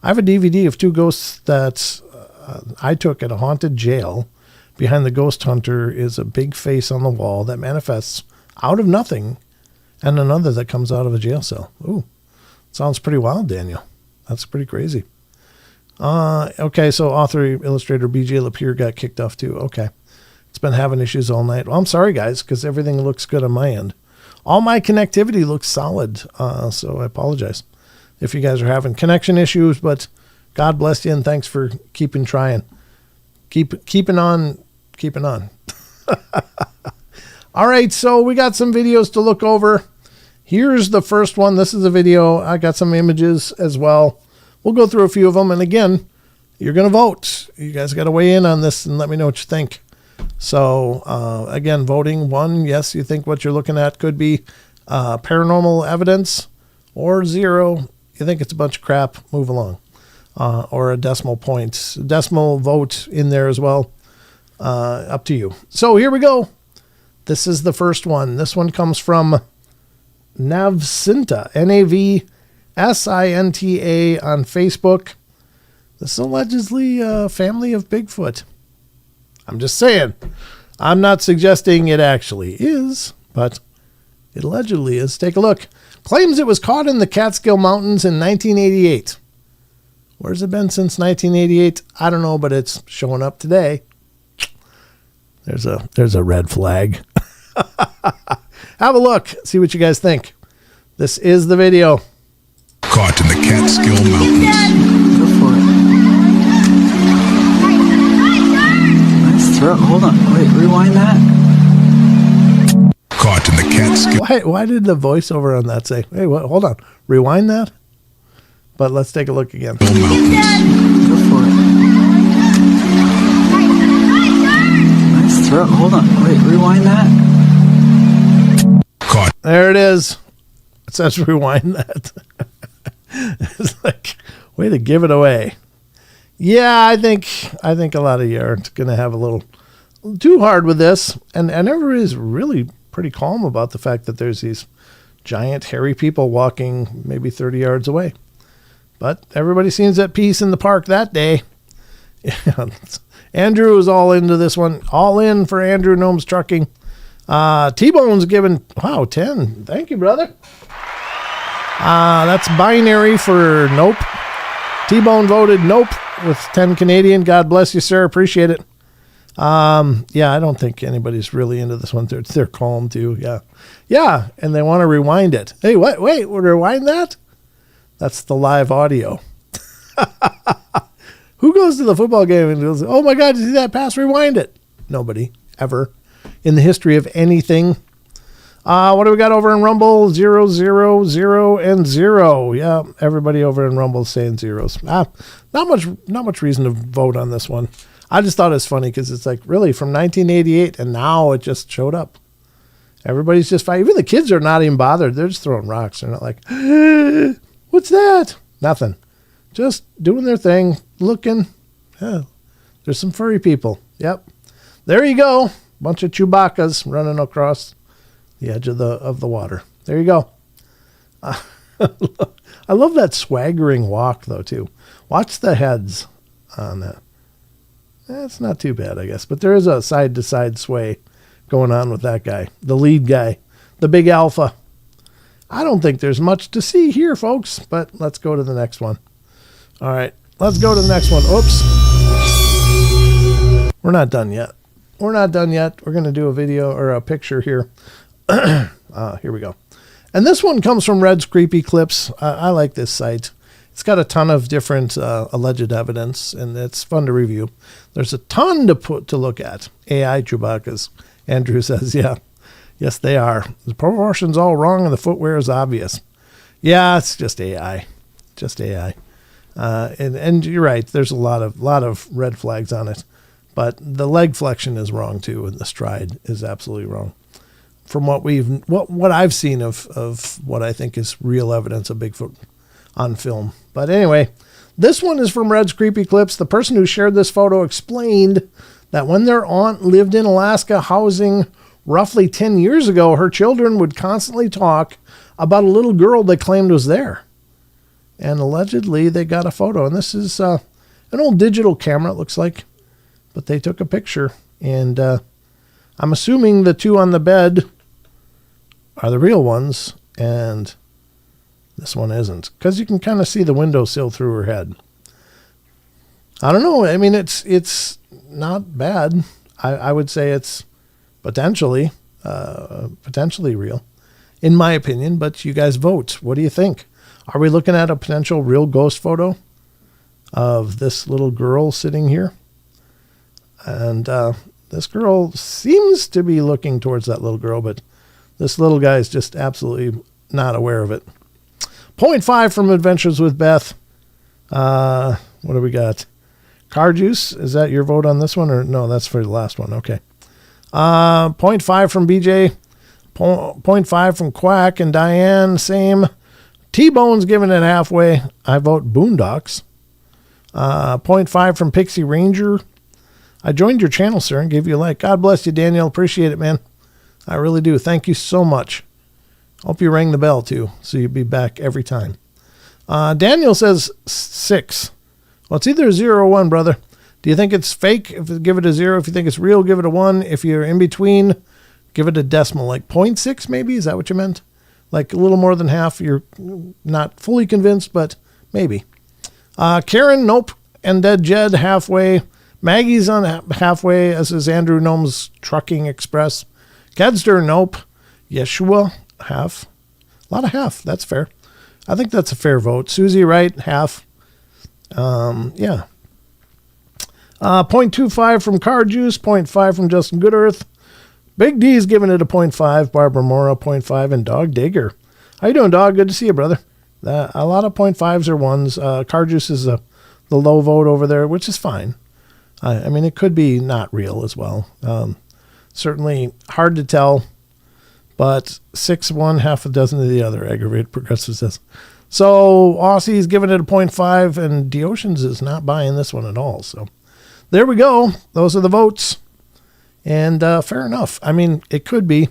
I have a DVD of 2 ghosts that I took at a haunted jail. Behind the ghost hunter is a big face on the wall that manifests out of nothing, and another that comes out of a jail cell. Ooh, sounds pretty wild, Daniel. That's pretty crazy. Okay, so author, illustrator B.J. Lapierre got kicked off too. Okay. It's been having issues all night. Well, I'm sorry, guys, because everything looks good on my end. All my connectivity looks solid, so I apologize if you guys are having connection issues, but God bless you, and thanks for keeping trying. Keeping on. All right, so we got some videos to look over. Here's the first one. This is a video. I got some images as well. We'll go through a few of them, and again, you're going to vote. You guys got to weigh in on this and let me know what you think. So, again, voting 1, yes, you think what you're looking at could be paranormal evidence, or 0, you think it's a bunch of crap, move along. Or a decimal vote in there as well. Up to you. So here we go. This is the first one. This one comes from Navsinta, Navsinta on Facebook. This is allegedly a family of Bigfoot. I'm just saying. I'm not suggesting it actually is, but it allegedly is. Take a look. Claims it was caught in the Catskill Mountains in 1988. Where's it been since 1988? I don't know, but it's showing up today. There's a red flag. Have a look. See what you guys think. This is the video. Caught in the Catskill Mountains. Hold on. Wait, rewind that. Caught in the cat's Why did the voiceover on that say, hey, what? Hold on, rewind that? But let's take a look again. Go for it. Nice throw. Hold on. Wait, rewind that. Caught. There it is. It says rewind that. It's like, way to give it away. Yeah, I think a lot of you are going to have a little too hard with this. And everybody's really pretty calm about the fact that there's these giant hairy people walking maybe 30 yards away. But everybody seems at peace in the park that day. Yeah, Andrew is all into this one. All in for Andrew Gnomes Trucking. T-Bone's given, 10. Thank you, brother. That's binary for nope. T-Bone voted nope with 10 Canadian. God bless you, sir. Appreciate it. Yeah, I don't think anybody's really into this one. They're calm too. Yeah. Yeah. And they want to rewind it. Hey, what? Wait, we'll rewind that? That's the live audio. Who goes to the football game and goes, oh my God, did you see that pass? Rewind it. Nobody ever in the history of anything. What do we got over in Rumble? 0, 0, 0, and 0. Yeah, everybody over in Rumble is saying zeros. Not much reason to vote on this one. I just thought it was funny because it's like, really, from 1988 and now it just showed up. Everybody's just fine. Even the kids are not even bothered. They're just throwing rocks. They're not like, what's that? Nothing. Just doing their thing, looking. Yeah, there's some furry people. Yep. There you go. Bunch of Chewbacca's running across the edge of the water. There you go. I love that swaggering walk, though, too. Watch the heads on that. It's not too bad, I guess. But there is a side-to-side sway going on with that guy, the lead guy, the big alpha. I don't think there's much to see here, folks, but let's go to the next one. All right, let's go to the next one. Oops. We're not done yet. We're not done yet. We're going to do a video or a picture here. Here we go. And this one comes from Red's Creepy Clips. I like this site. It's got a ton of different alleged evidence, and it's fun to review. There's a ton to look at. AI Chewbacca's. Andrew says, yeah. Yes, they are. The proportion's all wrong, and the footwear is obvious. Yeah, it's just AI. Just AI. And you're right. There's a lot of red flags on it. But the leg flexion is wrong, too, and the stride is absolutely wrong. From what I've seen of what I think is real evidence of Bigfoot on film. But anyway, this one is from Red's Creepy Clips. The person who shared this photo explained that when their aunt lived in Alaska housing roughly 10 years ago, her children would constantly talk about a little girl they claimed was there. And allegedly they got a photo. And this is an old digital camera, it looks like. But they took a picture. And I'm assuming the two on the bed are the real ones. And this one isn't. Because you can kind of see the windowsill through her head. I don't know. I mean, it's not bad. I would say it's potentially real, in my opinion. But you guys vote. What do you think? Are we looking at a potential real ghost photo of this little girl sitting here? And this girl seems to be looking towards that little girl, but this little guy is just absolutely not aware of it. 0.5 from Adventures with Beth. What do we got? Car Juice, is that your vote on this one? Or no, that's for the last one. Okay. 0.5 from BJ. 0.5 from Quack and Diane. Same. T-Bone's giving it halfway. I vote Boondocks. 0.5 from Pixie Ranger. I joined your channel, sir, and gave you a like. God bless you, Daniel. Appreciate it, man. I really do. Thank you so much. Hope you rang the bell, too, so you'll be back every time. Daniel says 6. Well, it's either a 0 or 1, brother. Do you think it's fake? Give it a 0. If you think it's real, give it a 1. If you're in between, give it a decimal, like 0.6 maybe? Is that what you meant? Like a little more than half. You're not fully convinced, but maybe. Karen, nope. And Dead Jed, halfway. Maggie's on halfway, as is Andrew Gnome's Trucking Express. Kedster, nope. Yeshua, half. A lot of half. That's fair. I think that's a fair vote. Susie Wright, half. Yeah. 0.25 from Car Juice, 0.5 from Justin Goodearth. Big D's giving it a 0.5, Barbara Mora 0.5, and Dog Digger. How you doing, Dog? Good to see you, brother. A lot of 0.5s or 1s. Car Juice is the low vote over there, which is fine. I mean, it could be not real as well. Certainly hard to tell, but 6 one, half a dozen of the other, aggravated progressive says. So Aussie's giving it a 0.5, and DeOceans is not buying this one at all. So there we go. Those are the votes. And fair enough. I mean, it could be.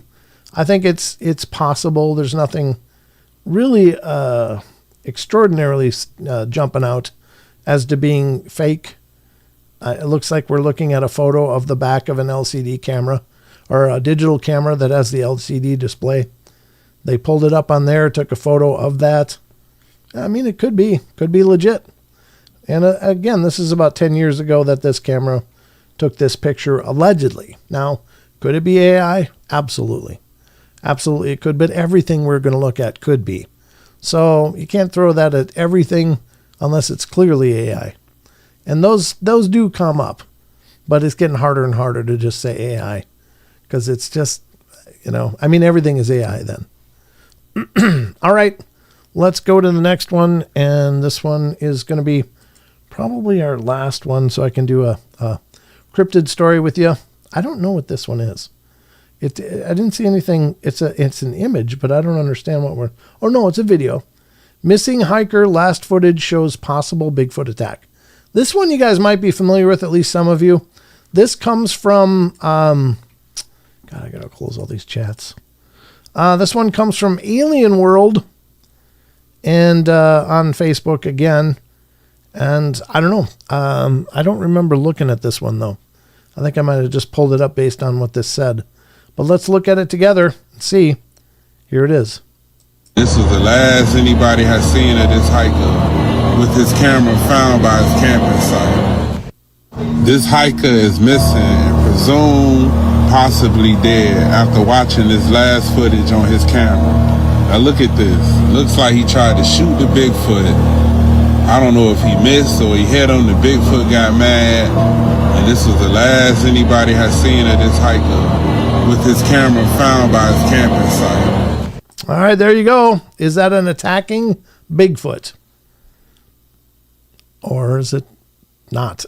I think it's possible. There's nothing really extraordinarily jumping out as to being fake. It looks like we're looking at a photo of the back of an LCD camera or a digital camera that has the LCD display. They pulled it up on there, took a photo of that. I mean, it could be legit. And again, this is about 10 years ago that this camera took this picture allegedly. Now, could it be AI? Absolutely. Absolutely it could, but everything we're going to look at could be. So you can't throw that at everything unless it's clearly AI. And those do come up, but it's getting harder and harder to just say AI because it's just, I mean, everything is AI then. All right, let's go to the next one. And this one is going to be probably our last one, so I can do a cryptid story with you. I don't know what this one is. I didn't see anything. It's an image, but I don't understand what oh no, it's a video. Missing hiker last footage shows possible Bigfoot attack. This one you guys might be familiar with, at least some of you. This comes from, God, I gotta close all these chats. This one comes from Alien World and on Facebook again. And I don't know. I don't remember looking at this one though. I think I might have just pulled it up based on what this said. But let's look at it together and see. Here it is. This was the last anybody has seen of this hiker with his camera found by his camping site. This hiker is missing and presumed possibly dead after watching this last footage on his camera. Now look at this. Looks like he tried to shoot the Bigfoot. I don't know if he missed or he hit him. The Bigfoot got mad. And this was the last anybody has seen of this hiker with his camera found by his camping site. All right, there you go. Is that an attacking Bigfoot? Or is it not?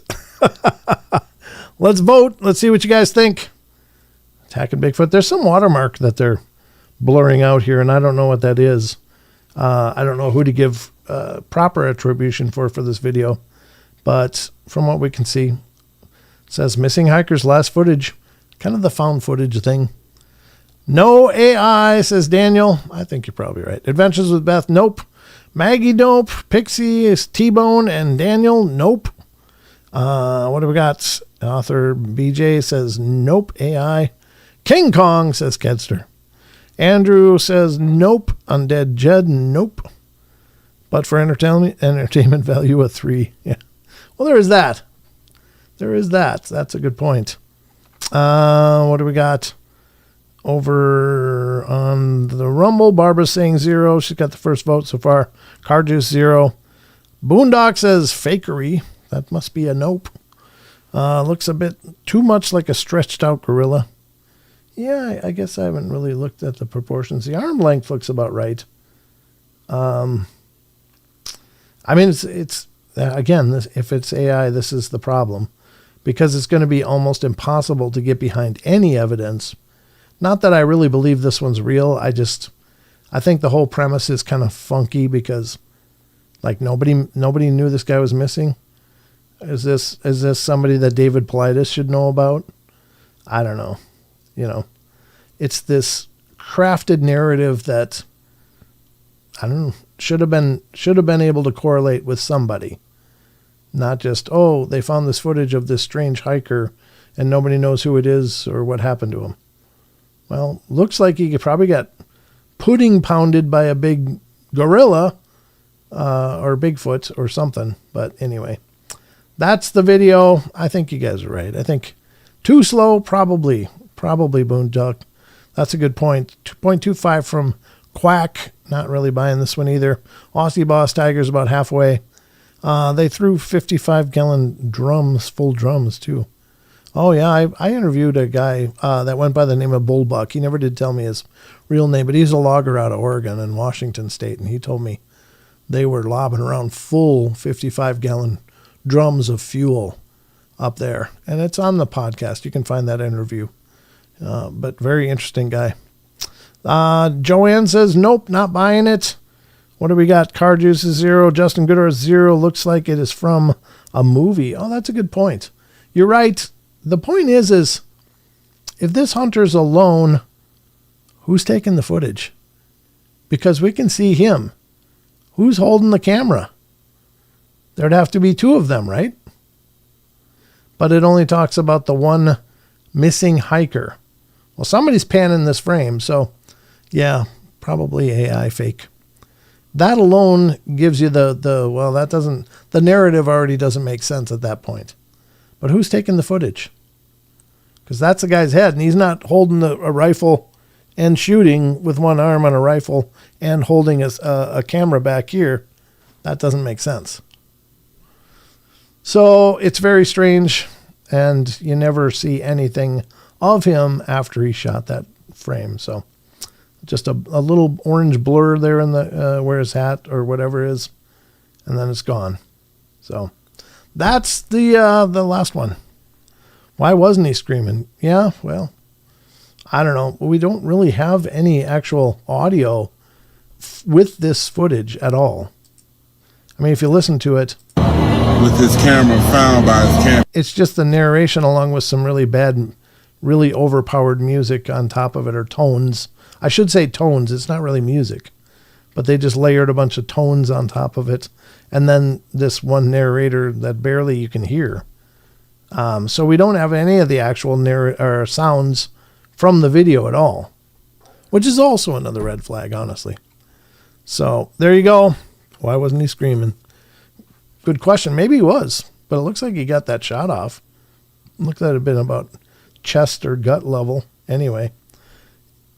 Let's vote. Let's see what you guys think. Attacking Bigfoot. There's some watermark that they're blurring out here, and I don't know what that is. I don't know who to give proper attribution for this video. But from what we can see, it says missing hikers last footage. Kind of the found footage thing. No AI, says Daniel. I think you're probably right. Adventures with Beth, nope. Maggie, nope. Pixie is T-Bone and Daniel, nope. What do we got? Author BJ says nope, AI. King Kong, says Kedster. Andrew says nope. Undead Jed, nope. But for entertainment value, a 3. Yeah. Well, there is that. There is that. That's a good point. What do we got over on the Rumble? Barbara's saying 0. She's got the first vote so far. Car Juice 0. Boondock says fakery. That must be a nope. Looks a bit too much like a stretched out gorilla. Yeah, I guess I haven't really looked at the proportions. The arm length looks about right. I mean, it's again, if it's AI, this is the problem. Because it's going to be almost impossible to get behind any evidence. Not that I really believe this one's real. I think the whole premise is kind of funky because, like, nobody knew this guy was missing. Is this somebody that David Paulides should know about? I don't know. It's this crafted narrative that I don't know should have been able to correlate with somebody. Not just, oh, they found this footage of this strange hiker and nobody knows who it is or what happened to him. Well, looks like he probably got pudding pounded by a big gorilla or Bigfoot or something. But anyway, that's the video. I think you guys are right. I think too slow, probably Boondock. That's a good point. 2.25 from Quack. Not really buying this one either. Aussie Boss Tiger's about halfway. They threw 55-gallon drums, full drums, too. Oh, yeah, I interviewed a guy that went by the name of Bullbuck. He never did tell me his real name, but he's a logger out of Oregon and Washington State, and he told me they were lobbing around full 55-gallon drums of fuel up there. And it's on the podcast. You can find that interview. But very interesting guy. Joanne says, nope, not buying it. What do we got? Car Juice is 0. Justin Goodar is 0. Looks like it is from a movie. Oh, that's a good point. You're right. The point is if this hunter's alone, who's taking the footage? Because we can see him. Who's holding the camera? There'd have to be 2 of them, right? But it only talks about the one missing hiker. Well, somebody's panning this frame, so yeah, probably AI fake. That alone gives you the narrative already doesn't make sense at that point. But who's taking the footage? Because that's the guy's head, and he's not holding a rifle and shooting with one arm on a rifle and holding a camera back here. That doesn't make sense. So it's very strange, and you never see anything of him after he shot that frame. So just a little orange blur there in the where his hat or whatever is, and then it's gone. So that's the last one. Why wasn't he screaming? Yeah, well, I don't know. We don't really have any actual audio with this footage at all. I mean, if you listen to it, with his camera found by his camera, it's just the narration along with some really bad, really overpowered music on top of it, or tones. I should say tones. It's not really music, but they just layered a bunch of tones on top of it. And then this one narrator that barely you can hear. So we don't have any of the actual sounds from the video at all, which is also another red flag, honestly. So there you go. Why wasn't he screaming? Good question. Maybe he was, but it looks like he got that shot off. Looked like it had been about chest or gut level. Anyway,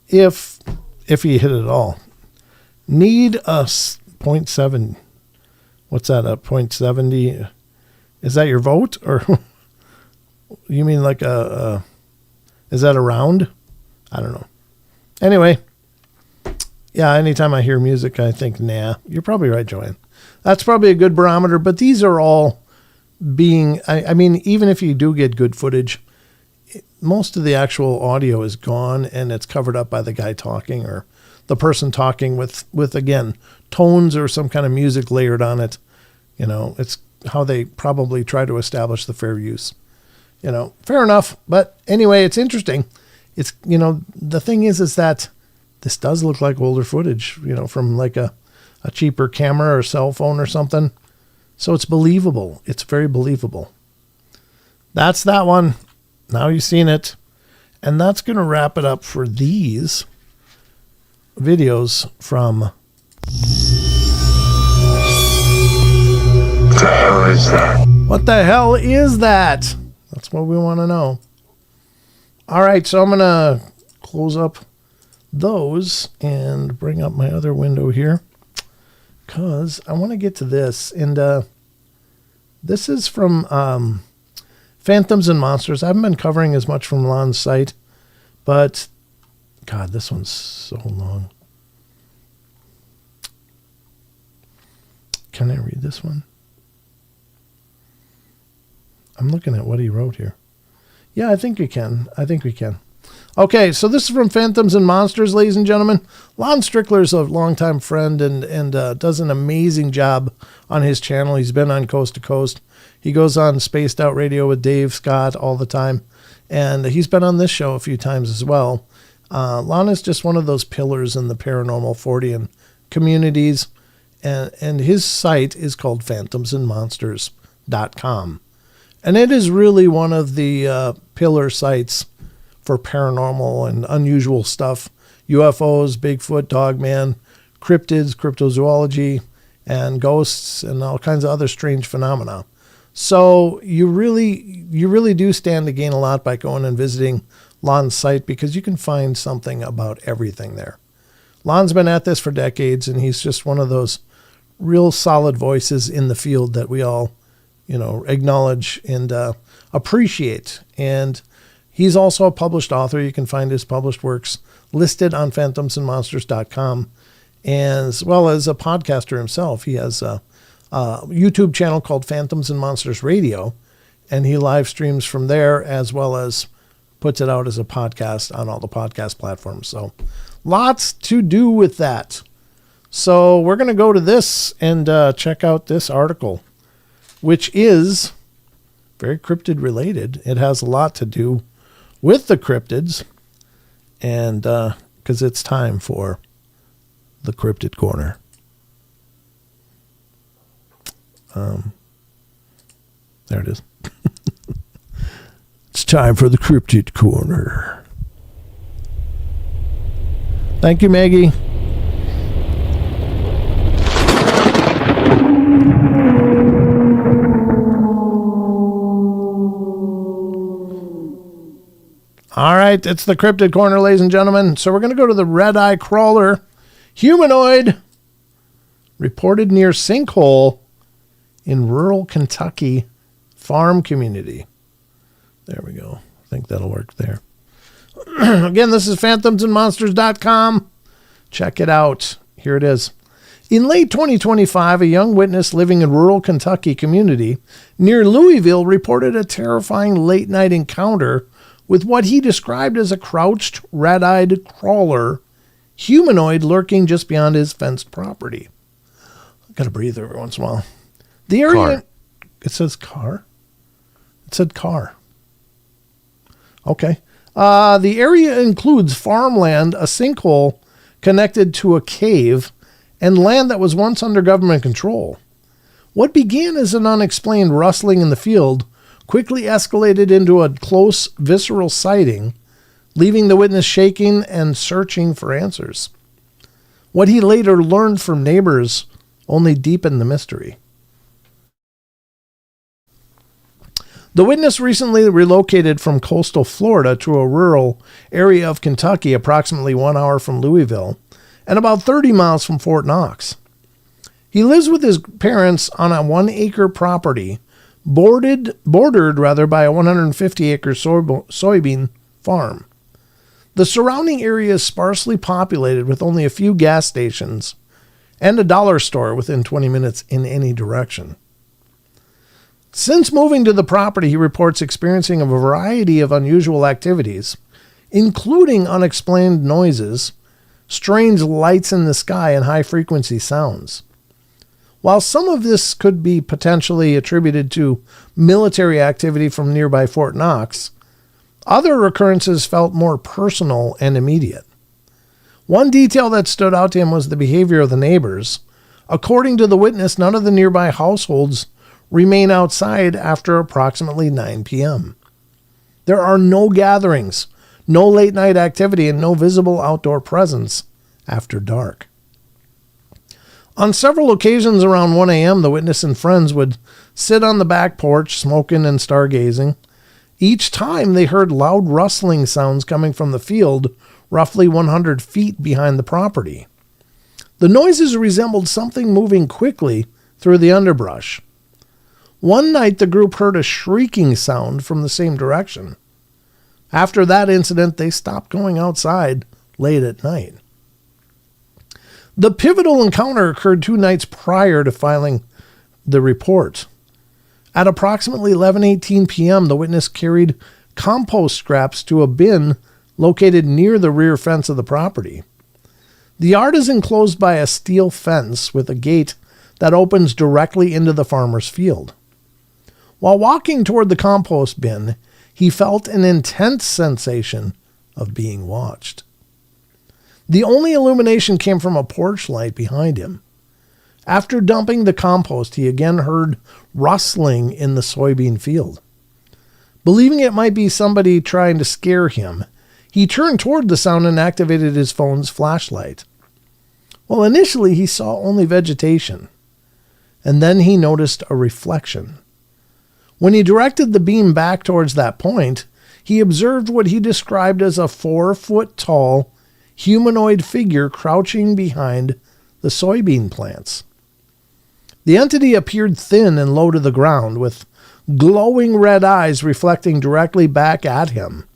if he hit it at all. Need a 0.7. What's that? A 0.70? Is that your vote, or you mean like is that a round? I don't know. Anyway, yeah, anytime I hear music, I think, nah. You're probably right, Joanne. That's probably a good barometer, but these are all I mean, even if you do get good footage, most of the actual audio is gone and it's covered up by the guy talking or the person talking with again, tones or some kind of music layered on it. You know, it's how they probably try to establish the fair use. You know, fair enough. But anyway, it's interesting. It's, you know, the thing is that this does look like older footage, you know, from like a cheaper camera or cell phone or something. So it's believable. It's very believable. That's that one. Now you've seen it. And that's going to wrap it up for these videos from... What the hell is that? What the hell is that? That's what we want to know. All right, so I'm going to close up those and bring up my other window here because I want to get to this. And this is from Phantoms and Monsters. I haven't been covering as much from Lon's site, but God, this one's so long. Can I read this one? I'm looking at what he wrote here. Yeah, I think we can. Okay, so this is from Phantoms and Monsters, ladies and gentlemen. Lon Strickler's a longtime friend and does an amazing job on his channel. He's been on Coast to Coast. He goes on Spaced Out Radio with Dave Scott all the time. And he's been on this show a few times as well. Lon is just one of those pillars in the Paranormal Fortean communities. And his site is called phantomsandmonsters.com. And it is really one of the pillar sites for paranormal and unusual stuff. UFOs, Bigfoot, Dogman, cryptids, cryptozoology, and ghosts, and all kinds of other strange phenomena. So you really do stand to gain a lot by going and visiting Lon's site because you can find something about everything there. Lon's been at this for decades, and he's just one of those real solid voices in the field that we all, acknowledge and appreciate. And he's also a published author. You can find his published works listed on phantomsandmonsters.com, as well as a podcaster himself. He has a YouTube channel called Phantoms and Monsters Radio, and he live streams from there as well as puts it out as a podcast on all the podcast platforms. So lots to do with that. So we're going to go to this and check out this article, which is very cryptid related. It has a lot to do with the cryptids, and because it's time for the Cryptid Corner. There it is. It's time for the Cryptid Corner. Thank you, Maggie. All right, it's the Cryptid Corner, ladies and gentlemen. So we're going to go to the red-eye crawler humanoid reported near sinkhole in rural Kentucky farm community. There we go. I think that'll work there. Again, this is phantomsandmonsters.com. Check it out. Here it is. In late 2025, a young witness living in rural Kentucky community near Louisville reported a terrifying late-night encounter with what he described as a crouched, red-eyed crawler humanoid lurking just beyond his fenced property. I've got to breathe every once in a while. The area... Car. It says car? It said car. Okay. The area includes farmland, a sinkhole connected to a cave, and land that was once under government control. What began as an unexplained rustling in the field quickly escalated into a close, visceral sighting, leaving the witness shaking and searching for answers. What he later learned from neighbors only deepened the mystery. The witness recently relocated from coastal Florida to a rural area of Kentucky, approximately 1 hour from Louisville, and about 30 miles from Fort Knox. He lives with his parents on a 1-acre property bordered by a 150-acre soybean farm. The surrounding area is sparsely populated with only a few gas stations and a dollar store within 20 minutes in any direction. Since moving to the property, he reports experiencing a variety of unusual activities, including unexplained noises, strange lights in the sky, and high-frequency sounds. While some of this could be potentially attributed to military activity from nearby Fort Knox, other occurrences felt more personal and immediate. One detail that stood out to him was the behavior of the neighbors. According to the witness, none of the nearby households remain outside after approximately 9 p.m. There are no gatherings, no late-night activity, and no visible outdoor presence after dark. On several occasions around 1 a.m., the witness and friends would sit on the back porch, smoking and stargazing. Each time they heard loud rustling sounds coming from the field roughly 100 feet behind the property. The noises resembled something moving quickly through the underbrush. One night, the group heard a shrieking sound from the same direction. After that incident, they stopped going outside late at night. The pivotal encounter occurred 2 nights prior to filing the report. At approximately 11:18 p.m., the witness carried compost scraps to a bin located near the rear fence of the property. The yard is enclosed by a steel fence with a gate that opens directly into the farmer's field. While walking toward the compost bin, he felt an intense sensation of being watched. The only illumination came from a porch light behind him. After dumping the compost, he again heard rustling in the soybean field. Believing it might be somebody trying to scare him, he turned toward the sound and activated his phone's flashlight. Well, initially he saw only vegetation, and then he noticed a reflection. When he directed the beam back towards that point, he observed what he described as a 4-foot-tall humanoid figure crouching behind the soybean plants. The entity appeared thin and low to the ground, with glowing red eyes reflecting directly back at him.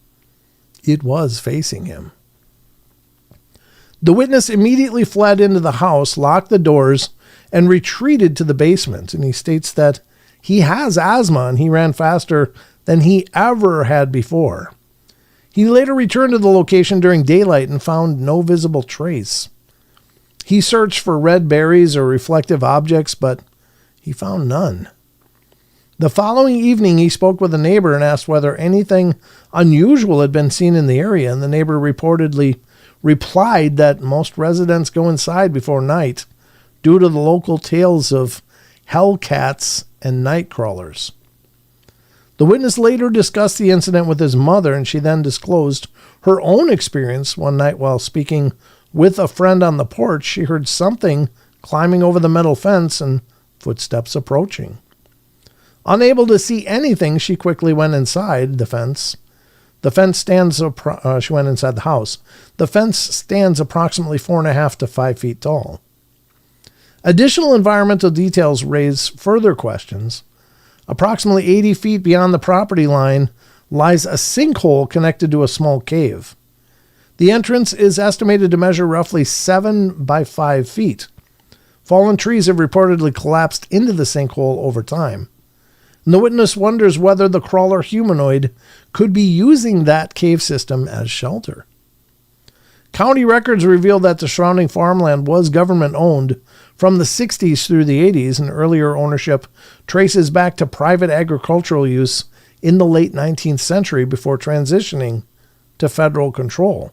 It was facing him. The witness immediately fled into the house, locked the doors, and retreated to the basement. And he states that he has asthma and he ran faster than he ever had before. He later returned to the location during daylight and found no visible trace. He searched for red berries or reflective objects, but he found none. The following evening, he spoke with a neighbor and asked whether anything unusual had been seen in the area, and the neighbor reportedly replied that most residents go inside before night due to the local tales of hellcats and night crawlers. The witness later discussed the incident with his mother, and she then disclosed her own experience one night while speaking with a friend on the porch. She heard something climbing over the metal fence and footsteps approaching. Unable to see anything, she quickly went inside the fence. She went inside the house. The fence stands approximately 4.5 to 5 feet tall. Additional environmental details raise further questions. Approximately 80 feet beyond the property line lies a sinkhole connected to a small cave. The entrance is estimated to measure roughly 7 by 5 feet. Fallen trees have reportedly collapsed into the sinkhole over time. And the witness wonders whether the crawler humanoid could be using that cave system as shelter. County records reveal that the surrounding farmland was government-owned from the 60s through the 80s, and earlier ownership traces back to private agricultural use in the late 19th century before transitioning to federal control.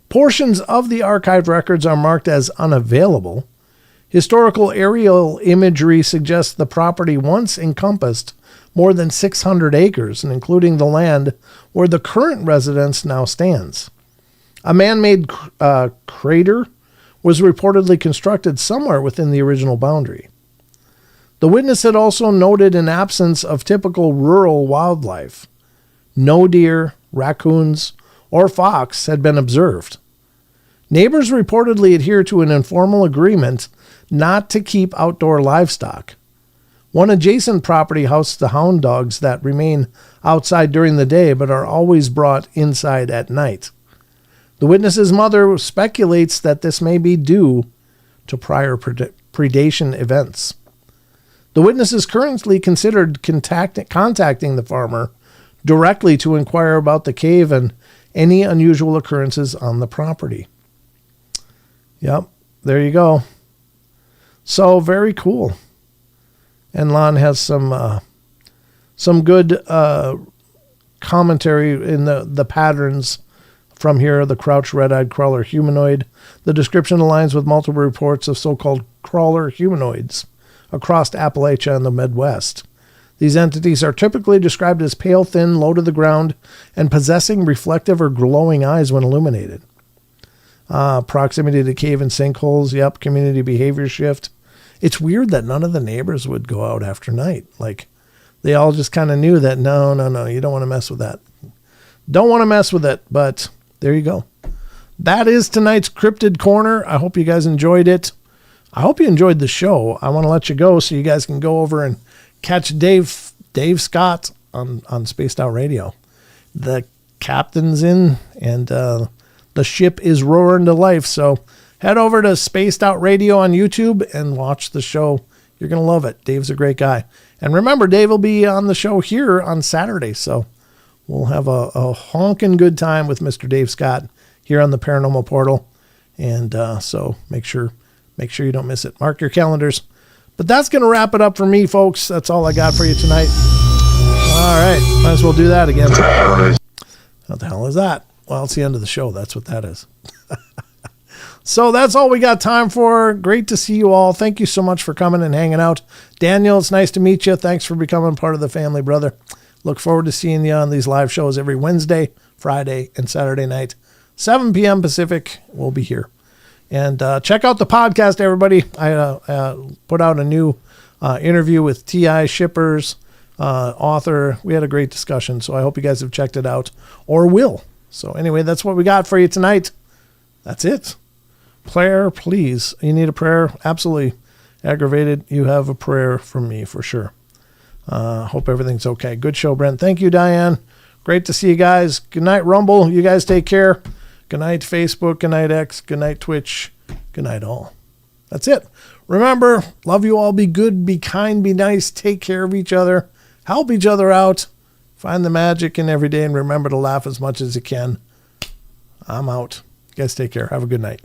Portions of the archived records are marked as unavailable. Historical aerial imagery suggests the property once encompassed more than 600 acres, and including the land where the current residence now stands. A man-made crater was reportedly constructed somewhere within the original boundary. The witness had also noted an absence of typical rural wildlife. No deer, raccoons, or fox had been observed. Neighbors reportedly adhered to an informal agreement not to keep outdoor livestock. One adjacent property housed the hound dogs that remain outside during the day but are always brought inside at night. The witness's mother speculates that this may be due to prior predation events. The witness is currently considered contacting the farmer directly to inquire about the cave and any unusual occurrences on the property. Yep, there you go. So very cool. And Lon has some good commentary in the patterns from here. The crouched red-eyed crawler humanoid. The description aligns with multiple reports of so-called crawler humanoids across Appalachia and the Midwest. These entities are typically described as pale, thin, low to the ground, and possessing reflective or glowing eyes when illuminated. Proximity to cave and sinkholes. Yep, community behavior shift. It's weird that none of the neighbors would go out after night. Like, they all just kind of knew that, no, you don't want to mess with that. Don't want to mess with it, but there you go. That is tonight's Cryptid Corner. I hope you guys enjoyed it. I hope you enjoyed the show. I want to let you go so you guys can go over and catch Dave Scott on Spaced Out Radio. The captain's in, and the ship is roaring to life. So head over to Spaced Out Radio on YouTube and watch the show. You're going to love it. Dave's a great guy. And remember, Dave will be on the show here on Saturday. So we'll have a honking good time with Mr. Dave Scott here on the Paranormal Portal. And so make sure you don't miss it. Mark your calendars. But that's going to wrap it up for me, folks. That's all I got for you tonight. All right. Might as well do that again. What the hell is that? Well, it's the end of the show. That's what that is. So that's all we got time for. Great to see you all. Thank you so much for coming and hanging out. Daniel, it's nice to meet you. Thanks for becoming part of the family, brother. Look forward to seeing you on these live shows every Wednesday, Friday, and Saturday night. 7 p.m. Pacific, we'll be here. And check out the podcast, everybody. I put out a new interview with T.I. Shippers, author. We had a great discussion, so I hope you guys have checked it out or will. So anyway, that's what we got for you tonight. That's it. Prayer, please. You need a prayer? Absolutely. aggravated, you have a prayer from me for sure. Hope everything's okay. Good show, Brent. Thank you, Diane. Great to see you guys. Good night, Rumble. You guys take care. Good night, Facebook. Good night, X. Good night, Twitch. Good night, all. That's it. Remember, love you all. Be good, be kind, be nice. Take care of each other. Help each other out. Find the magic in every day and remember to laugh as much as you can. I'm out. You guys take care. Have a good night.